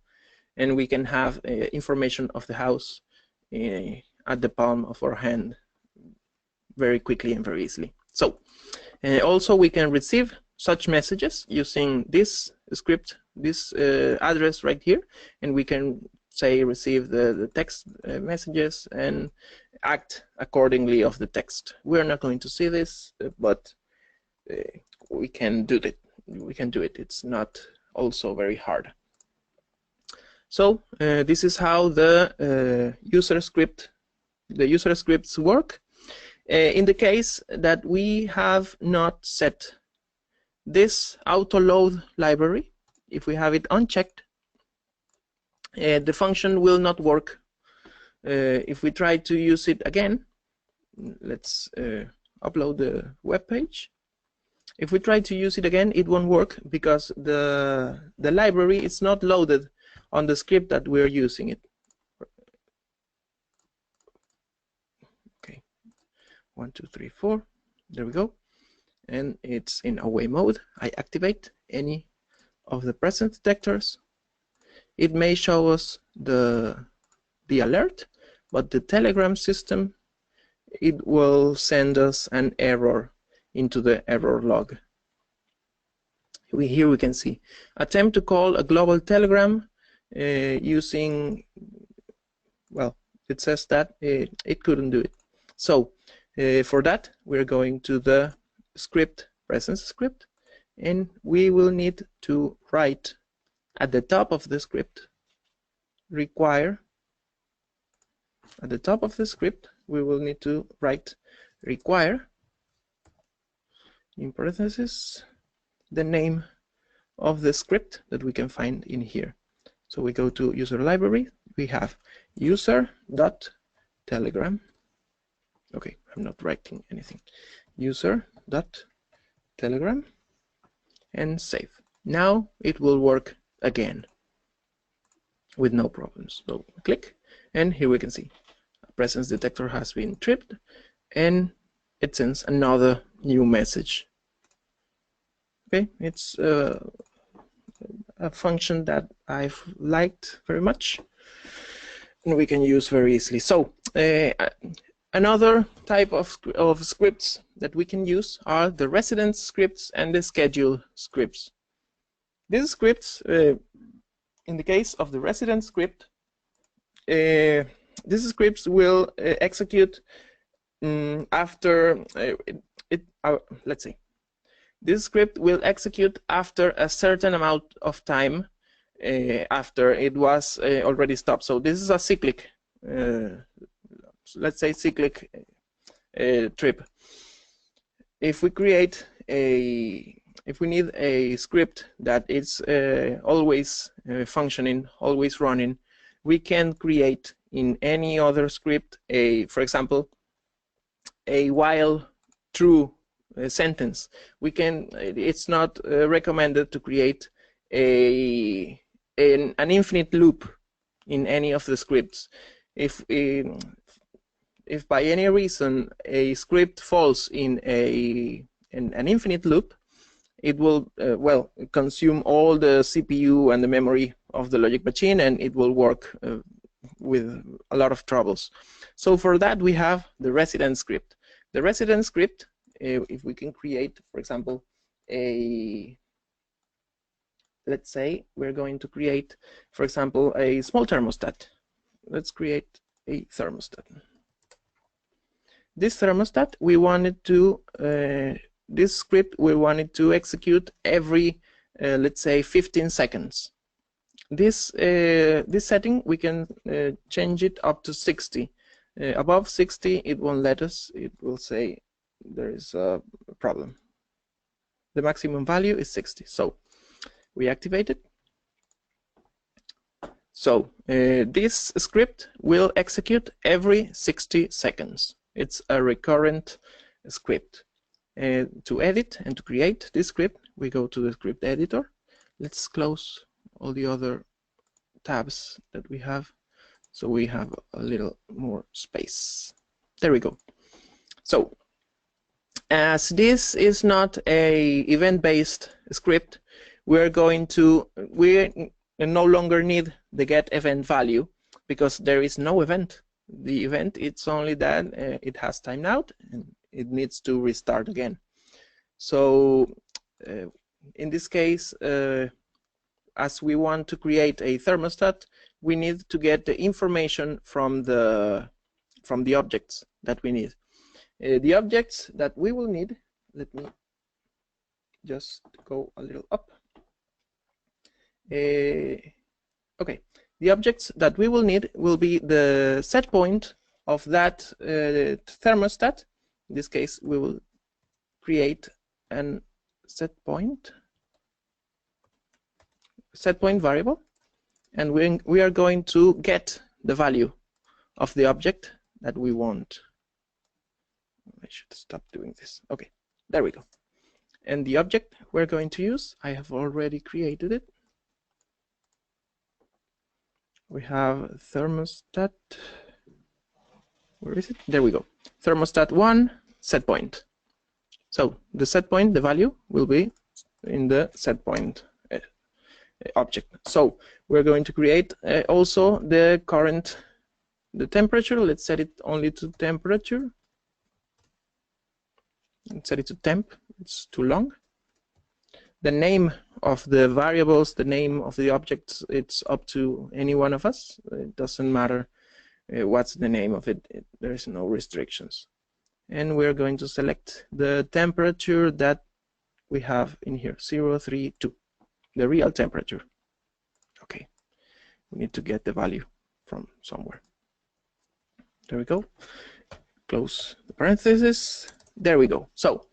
and we can have information of the house at the palm of our hand very quickly and very easily. So also we can receive such messages using this script, this address right here, and we can say receive the text messages and act accordingly of the text. We're not going to see this, but we can do it. It's not also very hard. So this is how the user scripts work. In the case that we have not set this auto load library, if we have it unchecked, the function will not work. If we try to use it again, let's upload the web page. If we try to use it again, it won't work because the library is not loaded on the script that we're using it. Okay, 1, 2, 3, 4. There we go. And it's in away mode. I activate any of the presence detectors. It may show us the alert, but the Telegram system, it will send us an error into the error log. Here we can see attempt to call a global telegram using, well, it says that it couldn't do it. So for that, we're going to the script, presence script, and we will need to write at the top of the script, require. At the top of the script, we will need to write require, in parentheses, the name of the script that we can find in here. So we go to user library, we have user.telegram. Okay, I'm not writing anything. User.telegram and save. Now it will work again with no problems. So click, and here we can see a presence detector has been tripped, and it sends another new message. Okay, it's a function that I've liked very much and we can use very easily. So another type of scripts that we can use are the resident scripts and the schedule scripts. These scripts, in the case of the resident script, these scripts will execute after let's see. This script will execute after a certain amount of time after it was already stopped. So this is a cyclic, let's say cyclic trip. If we create if we need a script that is always functioning, always running, we can create in any other script for example, a while true sentence. We can. It's not recommended to create an infinite loop in any of the scripts. If by any reason a script falls in an infinite loop, it will well consume all the CPU and the memory of the logic machine, and it will work with a lot of troubles. So for that we have the resident script. The resident script, if we can create, for example, let's say we're going to create, for example, a small thermostat. Let's create a thermostat. This thermostat, we wanted to, this script, we wanted to execute every, let's say, 15 seconds. This setting, we can change it up to 60. Above 60, it won't let us. It will say there is a problem. The maximum value is 60. So we activate it. So this script will execute every 60 seconds. It's a recurrent script. To edit and to create this script, we go to the script editor. Let's close all the other tabs that we have, so we have a little more space. There we go. So as this is not a event-based script, we no longer need the get event value, because there is no event. The event, it's only that it has timed out and it needs to restart again. So in this case, as we want to create a thermostat, we need to get the information from the objects that we need. The objects that we will need, let me just go a little up. Okay, the objects that we will need will be the set point of that thermostat. In this case, we will create an set point variable, and we are going to get the value of the object that we want. I should stop doing this. Okay, there we go. And the object we're going to use, I have already created it. We have thermostat. Where is it? There we go. Thermostat 1 set point. So the set point, the value will be in the set point object. So we're going to create also the temperature. Let's set it only to temperature. Let's set it to temp. It's too long. The name of the variables, the name of the objects, it's up to any one of us. It doesn't matter what's the name of it. There is no restrictions. And we're going to select the temperature that we have in here, 032, the real temperature. Okay, we need to get the value from somewhere. There we go. Close the parentheses. There we go. So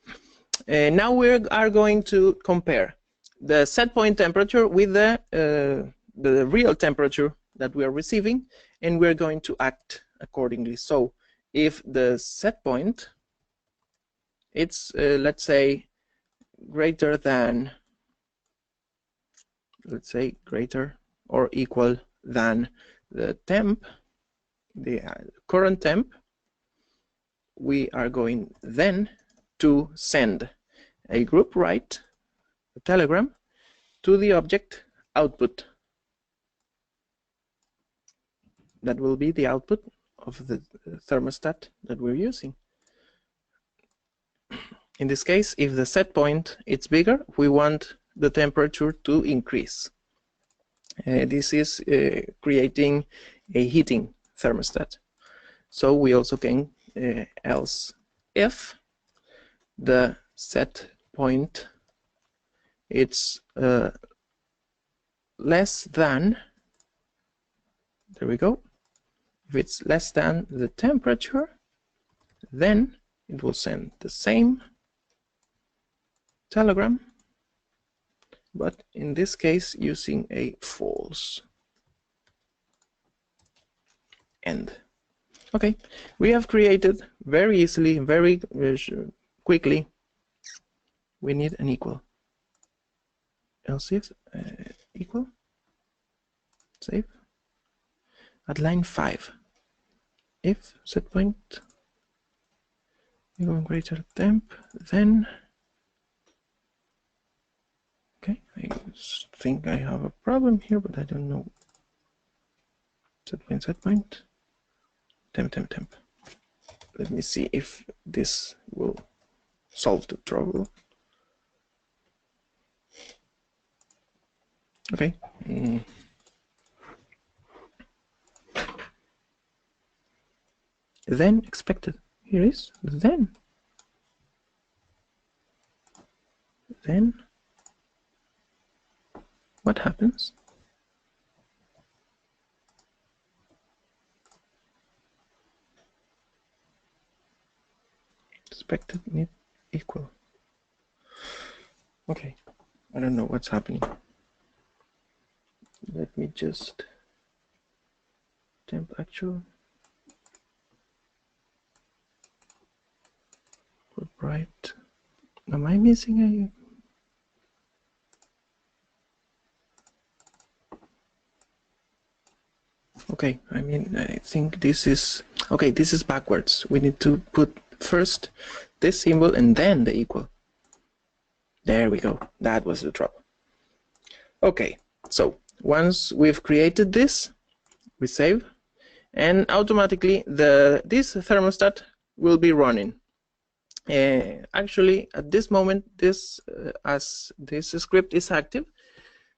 now we are going to compare the set point temperature with the real temperature that we are receiving, and we're going to act accordingly. So if the set point, it's let's say greater than, let's say greater or equal than the temp, the current temp, we are going then to send a group write, a telegram, to the object output. That will be the output of the thermostat that we're using. In this case, if the set point is bigger, we want the temperature to increase. This is creating a heating thermostat. So we also can else if the set point it's less than, there we go, if it's less than the temperature, then it will send the same telegram, but in this case using a false end. Okay, we have created very easily, very quickly. We need an equal. Else if equal, save. At line 5, if set point equal greater temp, then okay, I think I have a problem here, but I don't know. Set point, temp. Let me see if this will solve the trouble. Okay. Then expected. Here is then. Then what happens? Expected need equal. Okay, I don't know what's happening. Let me just temp actual. Put bright. Am I missing a? Okay, I mean, I think this is okay. This is backwards. We need to put first this symbol and then the equal. There we go. That was the trouble. Okay, so once we've created this, we save, and automatically this thermostat will be running. Actually, at this moment, as this script is active,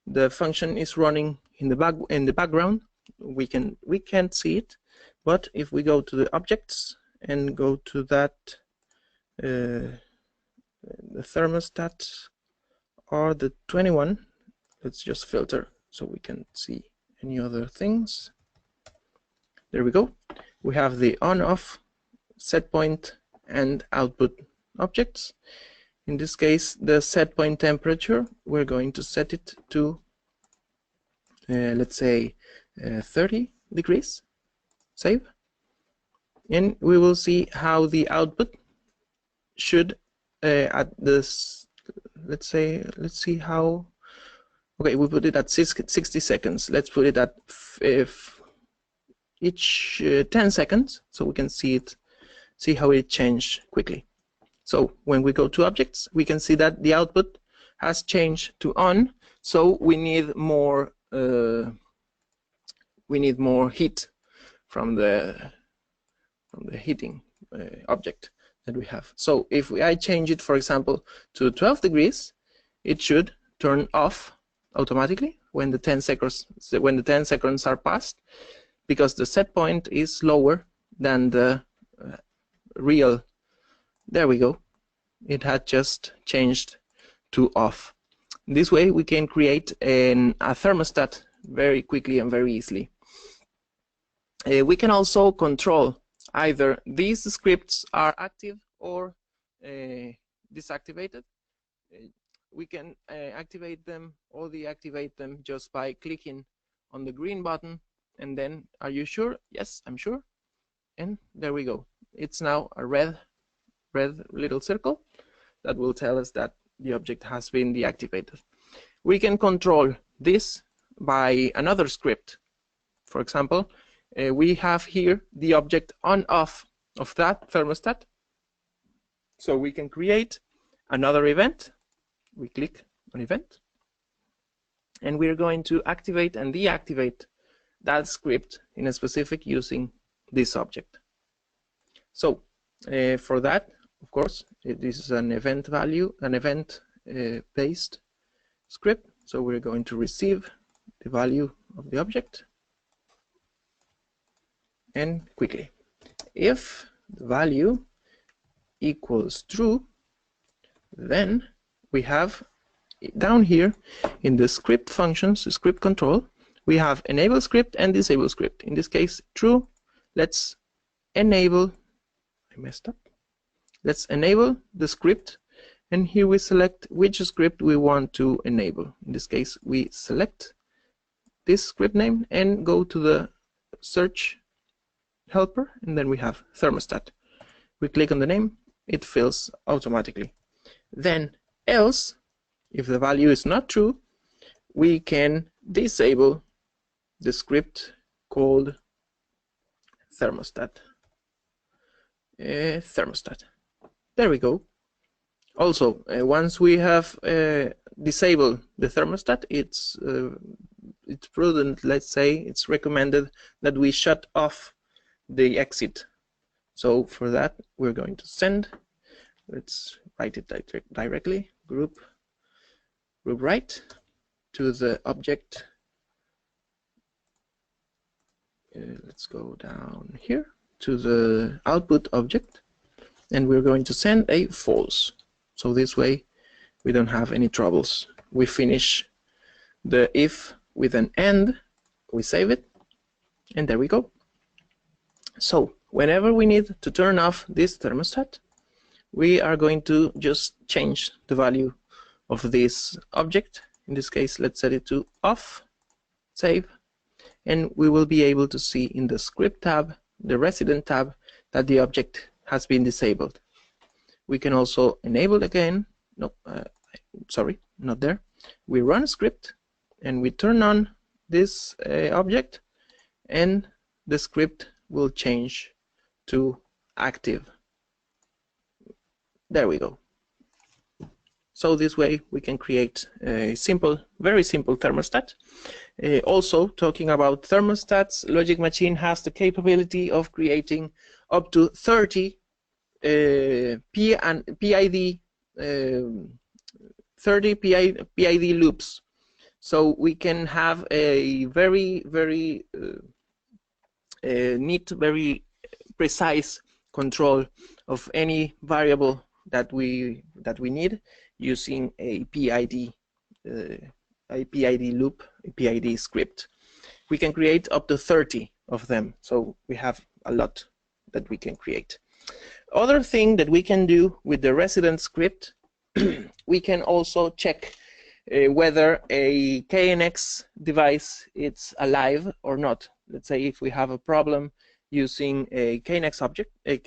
the function is running in the background. We can't see it, but if we go to the objects and go to that the thermostat or the 21, let's just filter so we can see any other things. There we go. We have the on-off, set point, and output objects. In this case, the set point temperature, we're going to set it to let's say 30 degrees. Save, and we will see how the output should at this, let's see how, okay, we put it at 60 seconds. Let's put it at each 10 seconds so we can see how it changed quickly. So when we go to objects, we can see that the output has changed to on, so we need more heat from the heating object that we have. So if I change it, for example, to 12 degrees, it should turn off automatically when the 10 seconds are passed, because the set point is lower than the real. There we go. It had just changed to off. This way we can create a thermostat very quickly and very easily. We can also control either these scripts are active or deactivated. We can activate them or deactivate them just by clicking on the green button, and then, are you sure? Yes, I'm sure. And there we go. It's now a red little circle that will tell us that the object has been deactivated. We can control this by another script. For example, we have here the object on-off of that thermostat. So we can create another event. We click on event, and we're going to activate and deactivate that script in a specific using this object. So for that, of course, this is an event value, an event based script. So we're going to receive the value of the object. and quickly. If the value equals true, then we have down here in the script functions, the script control, we have enable script and disable script. In this case, true. Let's enable, I messed up. Let's enable the script, and here we select which script we want to enable. In this case, we select this script name and go to the search helper, and then we have thermostat. We click on the name, it fills automatically. Then else, if the value is not true, we can disable the script called thermostat. Thermostat. There we go. Also, once we have disabled the thermostat, it's prudent, let's say, it's recommended that we shut off the exit. So for that, we're going to send, let's write it directly, group write to the object. Let's go down here to the output object, and we're going to send a false. So this way we don't have any troubles. We finish the if with an end, we save it, and there we go. So whenever we need to turn off this thermostat, we are going to just change the value of this object. In this case, let's set it to off, save, and we will be able to see in the script tab, the resident tab, that the object has been disabled. We can also enable again. No, sorry, not there. We run a script and we turn on this object, and the script will change to active. There we go. So this way we can create a simple, very simple thermostat. Also, talking about thermostats, LogicMachine has the capability of creating up to 30 PID 30 PID loops. So we can have a very neat, very precise control of any variable that we need using a PID loop, a PID script. We can create up to 30 of them, so we have a lot that we can create. Other thing that we can do with the resident script, we can also check whether a KNX device is alive or not. Let's say if we have a problem using a KNX object, a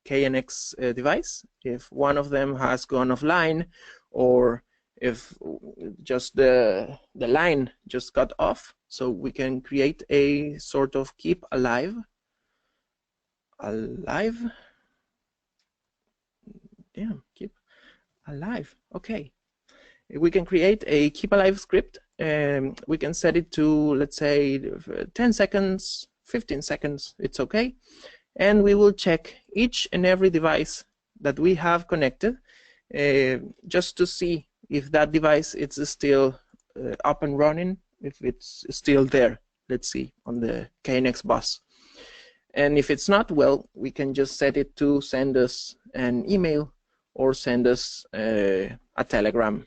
KNX device, if one of them has gone offline, or if just the line just got off, so we can create a sort of keep alive. Damn, keep alive. Okay, we can create a keep alive script. We can set it to, let's say, 10 seconds, 15 seconds. It's okay. And we will check each and every device that we have connected, just to see if that device is still up and running, if it's still there. Let's see on the KNX bus. And if it's not, well, we can just set it to send us an email or send us a telegram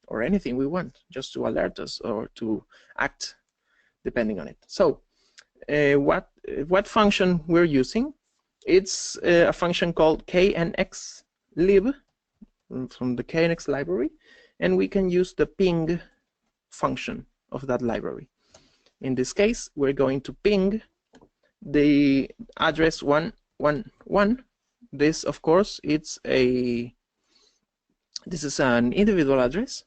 or anything we want, just to alert us or to act depending on it. So what function we're using? It's a function called KNX lib from the KNX library, and we can use the ping function of that library. In this case, we're going to ping the address 111. This, of course, this is an individual address,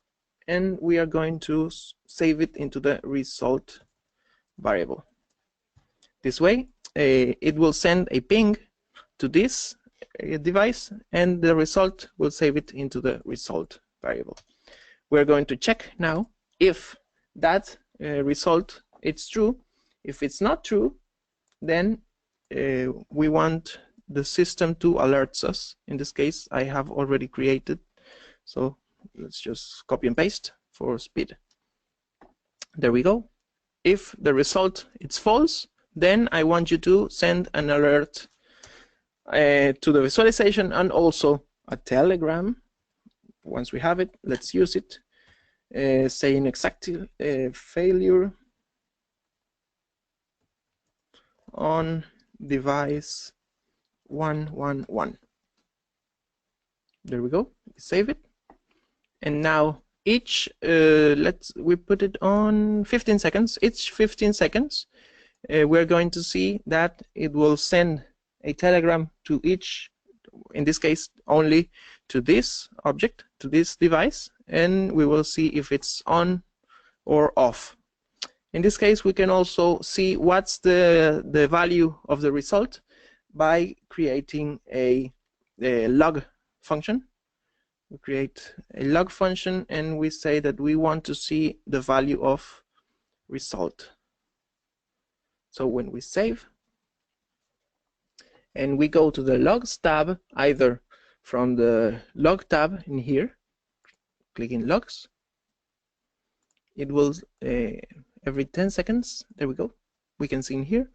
and we are going to save it into the result variable. This way, it will send a ping to this device, and the result will save it into the result variable. We're going to check now if that result is true. If it's not true, then we want the system to alert us. In this case, I have already created, so let's just copy and paste for speed. There we go. If the result is false, then I want you to send an alert to the visualization and also a telegram. Once we have it, let's use it, saying exactly failure on device 111. There we go. Save it. And now each, we put it on 15 seconds. Each 15 seconds, we're going to see that it will send a telegram to each, in this case, only to this object, to this device, and we will see if it's on or off. In this case, we can also see what's the value of the result by creating a log function. We create a log function and we say that we want to see the value of result. So when we save and we go to the logs tab, either from the log tab in here, clicking logs, it will every 10 seconds, there we go, we can see in here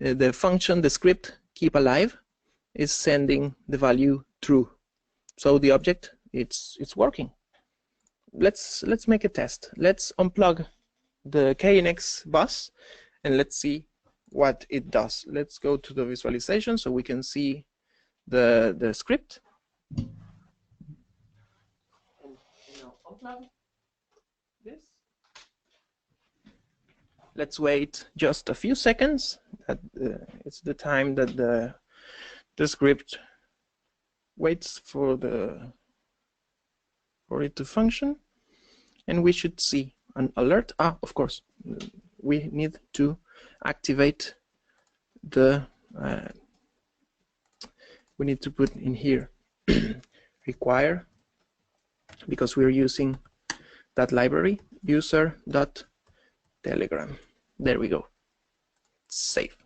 the function, the script keep alive is sending the value true. So the object, it's working. Let's make a test. Let's unplug the KNX bus and let's see what it does. Let's go to the visualization so we can see the script. And now unplug this. Let's wait just a few seconds. It's the time that the script waits for it to function, and we should see an alert. Of course, we need to activate the. We need to put in here require, because we're using that library user.telegram. There we go. Save.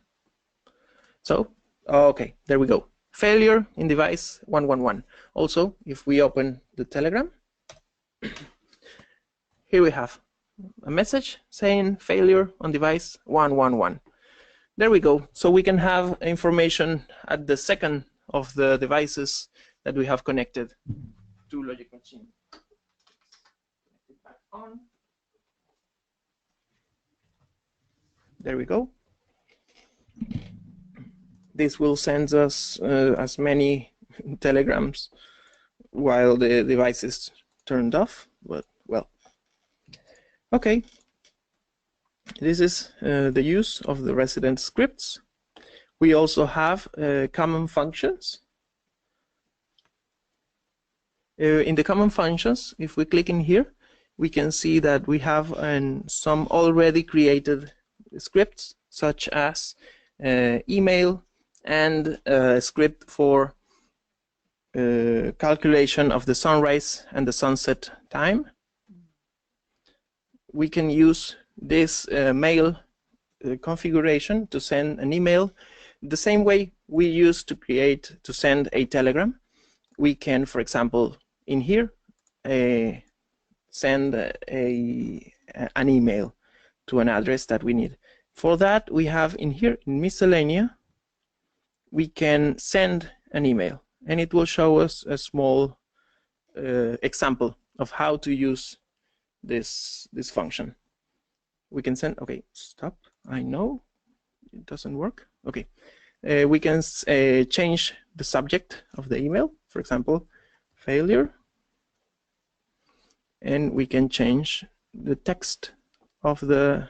So, okay, there we go. Failure in device 111. Also, if we open the Telegram, here we have a message saying failure on device 111. There we go. So we can have information at the second of the devices that we have connected to LogicMachine. Back on. There we go. This will send us as many telegrams while the device is turned off, but well. Okay. This is the use of the resident scripts. We also have common functions. In the common functions, if we click in here, we can see that we have some already created scripts, such as email and a script for calculation of the sunrise and the sunset time. We can use this mail configuration to send an email the same way we used to send a telegram. We can, for example, in here send an email to an address that we need. For that, we have in here in miscellanea, we can send an email, and it will show us a small example of how to use this function. We can send, okay, stop, I know it doesn't work. Okay, we can change the subject of the email, for example, failure, and we can change the text of the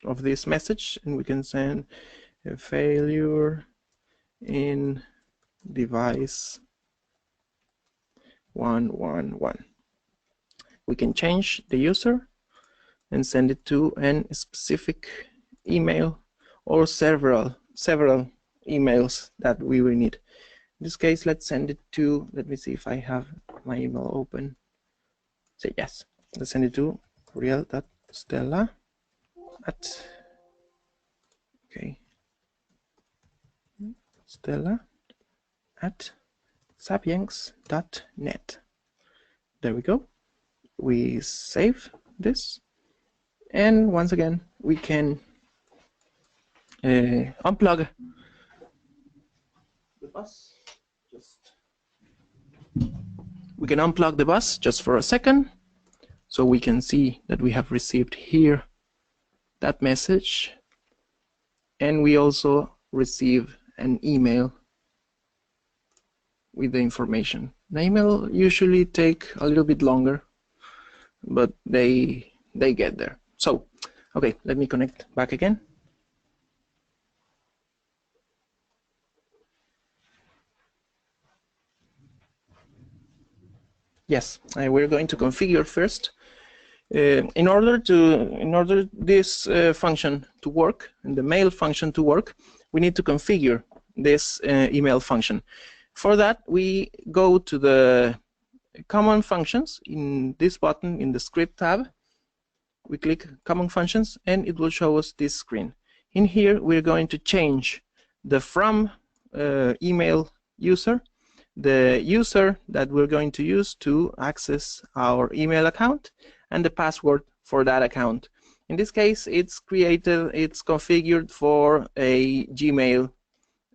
of this message, and we can send a failure in device 111. We can change the user and send it to a specific email or several emails that we will need. In this case, let's send it to, let me see if I have my email open. Say yes. Let's send it to real.stella at, okay, Stella at sapiens.net. There we go. We save this, and once again we can unplug the bus. We can unplug the bus just for a second, so we can see that we have received here that message, and we also receive an email with the information. The email usually take a little bit longer, but they get there. So, okay, let me connect back again. Yes, we're going to configure first. In order this function to work, and the mail function to work, we need to configure this email function. For that, we go to the common functions in this button in the script tab. We click common functions, and it will show us this screen. In here, we're going to change the from email user, the user that we're going to use to access our email account, and the password for that account. In this case, it's configured for a Gmail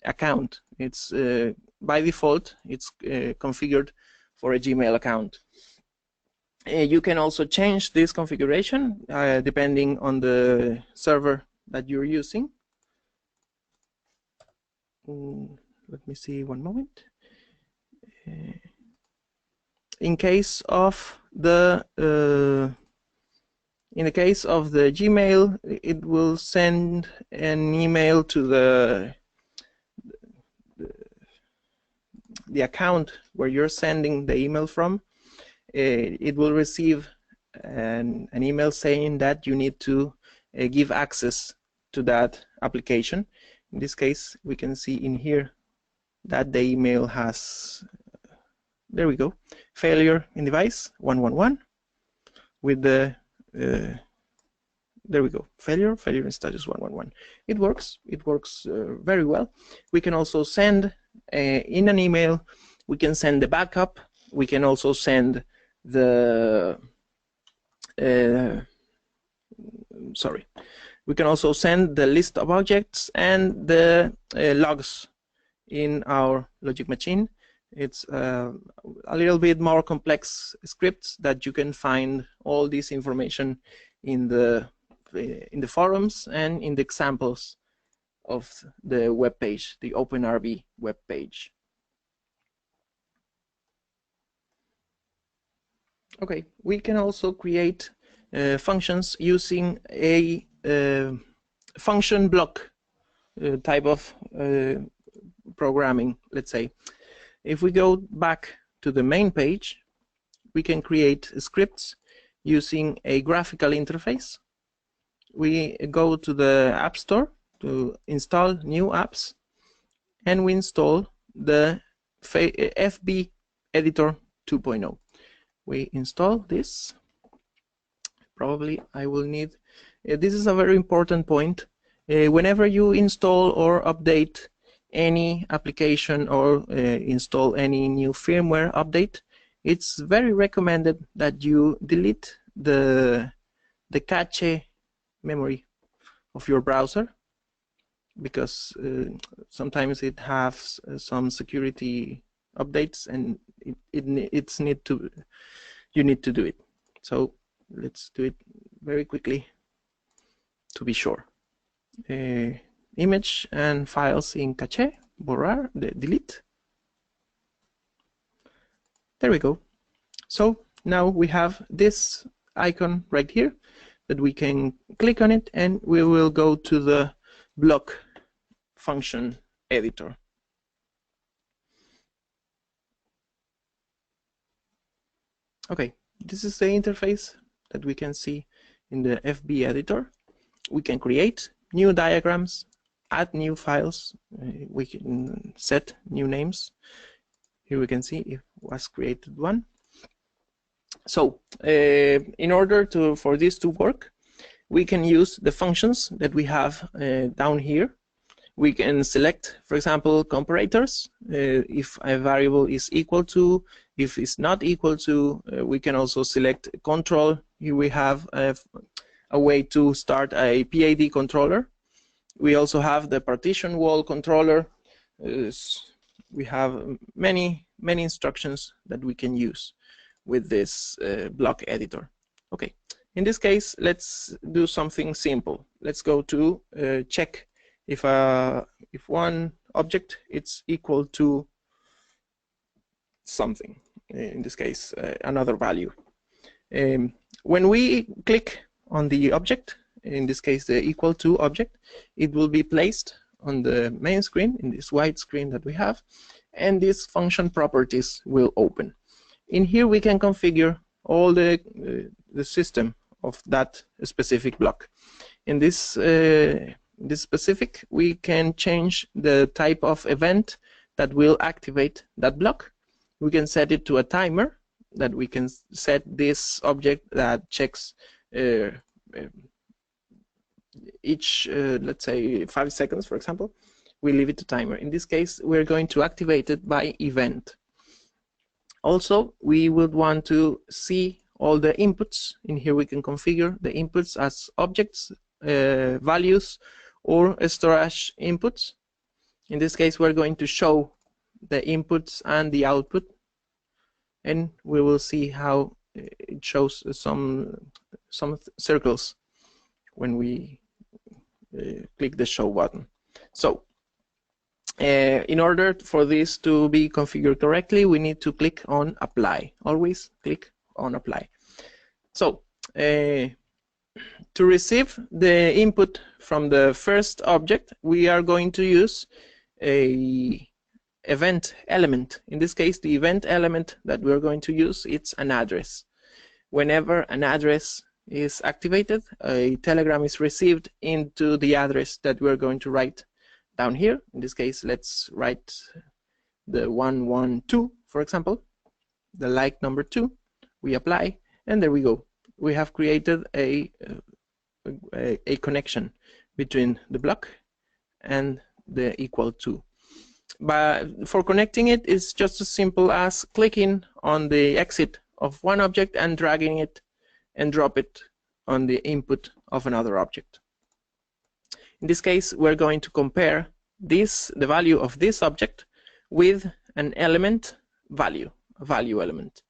account. It's by default, it's configured for a Gmail account. You can also change this configuration depending on the server that you're using. Let me see one moment. In case of the Gmail, it will send an email to the account where you're sending the email from. It will receive an email saying that you need to give access to that application. In this case, we can see in here that the email has, there we go, failure in device 111 with the, there we go, failure in status 111. It works very well. We can also send in an email, we can send the backup, we can also send the, we can also send the list of objects and the logs in our LogicMachine. It's a little bit more complex scripts that you can find all this information in the forums and in the examples of the web page, the OpenRB web page. Okay, we can also create functions using a function block type of programming, let's say. If we go back to the main page, we can create scripts using a graphical interface. We go to the App Store to install new apps, and we install the FB Editor 2.0. We install this. Probably I will need, this is a very important point. Whenever you install or update any application or install any new firmware update, it's very recommended that you delete the cache memory of your browser, because sometimes it has some security updates, and you need to do it. So let's do it very quickly to be sure. Image and files in cache, borrar, delete. There we go. So now we have this icon right here that we can click on it, and we will go to the block function editor. Okay, this is the interface that we can see in the FB editor. We can create new diagrams, add new files, we can set new names. Here we can see if was created one. So in order for this to work, we can use the functions that we have down here. We can select, for example, comparators. If a variable is equal to, if it's not equal to, we can also select control. Here we have a way to start a PID controller. We also have the partition wall controller. We have many instructions that we can use with this block editor. Okay, in this case, let's do something simple. Let's go to check if one object is equal to something. In this case, another value. When we click on the object, in this case the equal to object, it will be placed on the main screen, in this white screen that we have, and these function properties will open. In here we can configure all the system of that specific block. In this specific, we can change the type of event that will activate that block. We can set it to a timer, that we can set this object that checks each, let's say 5 seconds, for example. We leave it to timer. In this case, we're going to activate it by event. Also, we would want to see all the inputs. In here we can configure the inputs as objects, values, or storage inputs. In this case, we're going to show the inputs and the output, and we will see how it shows some circles when we click the show button. So in order for this to be configured correctly, we need to click on apply. Always click on apply. So to receive the input from the first object, we are going to use a event element. In this case, the event element that we're going to use, it's an address. Whenever an address is activated, a telegram is received into the address that we're going to write down here. In this case, let's write the 112, for example, the like number 2. We apply, and there we go. We have created a connection between the block and the equal to. But for connecting it, it's just as simple as clicking on the exit of one object and dragging it and drop it on the input of another object. In this case, we're going to compare the value of this object with an element value, a value element.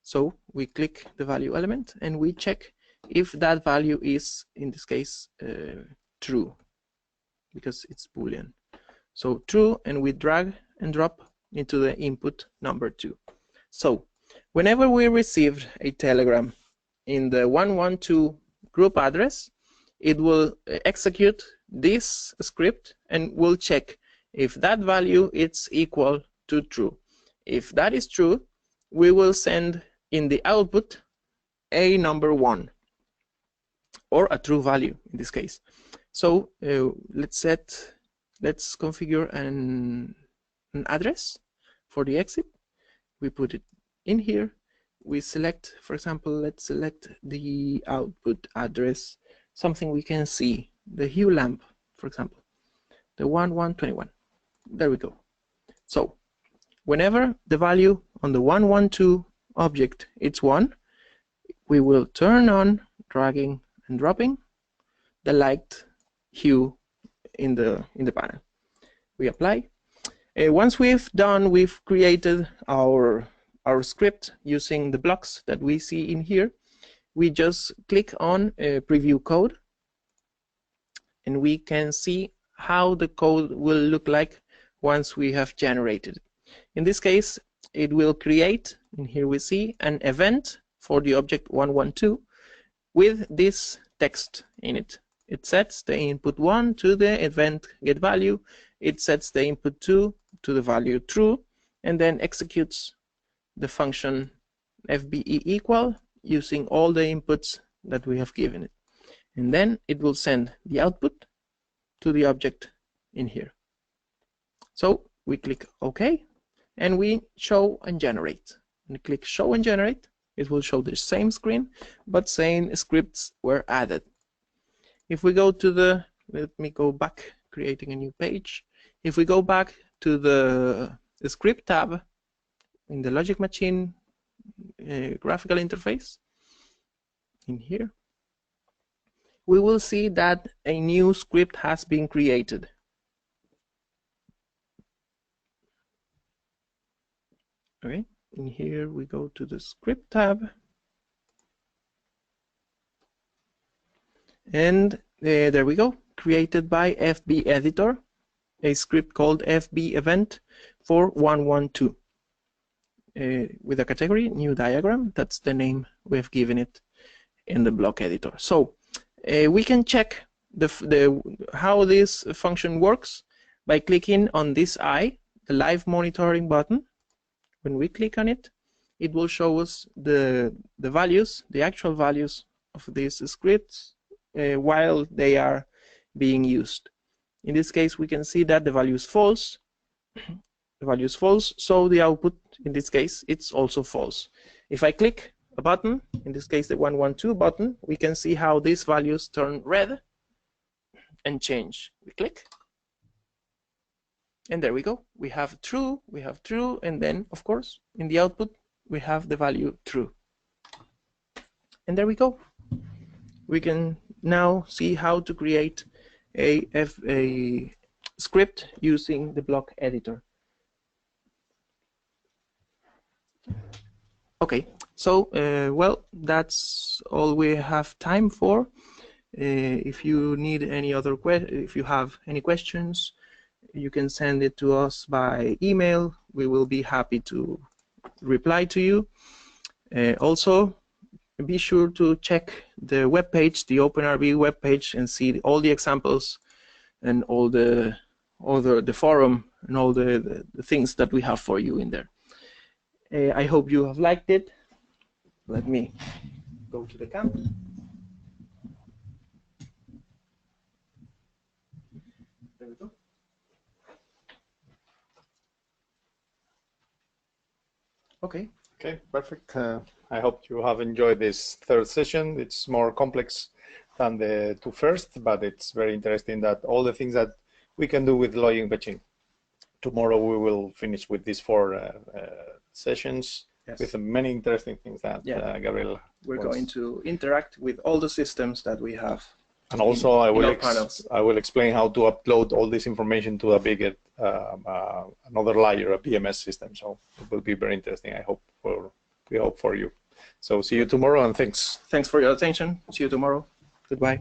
So we click the value element and we check if that value is, in this case, true, because it's Boolean. So true, and we drag and drop into the input number 2. So whenever we received a telegram in the 112 group address, it will execute this script and will check if that value is equal to true. If that is true, we will send in the output a number 1, or a true value in this case. So let's configure an address for the exit. We put it in here. We select, for example, let's select the output address, something we can see, the hue lamp, for example, the 1121. There we go. So whenever the value on the 112 object is 1, we will turn on, dragging and dropping, the light hue in the panel. We apply. Once we've created our script using the blocks that we see in here. We just click on preview code, and we can see how the code will look like once we have generated it. In this case, it will create, and here we see an event for the object 112 with this text in it. It sets the input 1 to the event get value, it sets the input 2 to the value true, and then executes the function fbe equal using all the inputs that we have given it. And then it will send the output to the object in here. So we click OK, and we show and generate. And click show and generate. It will show the same screen, but saying scripts were added. If we go to the, let me go back, creating a new page. If we go back to the script tab in the LogicMachine graphical interface, in here, we will see that a new script has been created. Okay, and here we go to the script tab. And there we go, created by FB Editor, a script called FB Event 4112. With a category, new diagram, that's the name we've given it in the block editor. So we can check how this function works by clicking on this eye, the live monitoring button. When we click on it, it will show us the values, the actual values of these scripts while they are being used. In this case, we can see that the value is false. The value is false, so the output, in this case, it's also false. If I click a button, in this case the 112 button, we can see how these values turn red and change. We click, and there we go. We have true, and then, of course, in the output, we have the value true. And there we go. We can now see how to create a script using the block editor. Okay, so well, that's all we have time for. If you need any other if you have any questions, you can send it to us by email. We will be happy to reply to you. Also, be sure to check the webpage, the OpenRB webpage, and see all the examples and all the forum and all the things that we have for you in there. I hope you have liked it. Let me go to the camp. There we go. Okay. Okay, perfect. I hope you have enjoyed this third session. It's more complex than the two first, but it's very interesting that all the things that we can do with LogicMachine. Tomorrow we will finish with these 4 sessions. Yes. With many interesting things that Gabriel we're going to interact with all the systems that we have. And also I will explain how to upload all this information to a bigger another layer, a BMS system. So it will be very interesting. We hope for you. So see you tomorrow, and thanks. Thanks for your attention. See you tomorrow. Goodbye.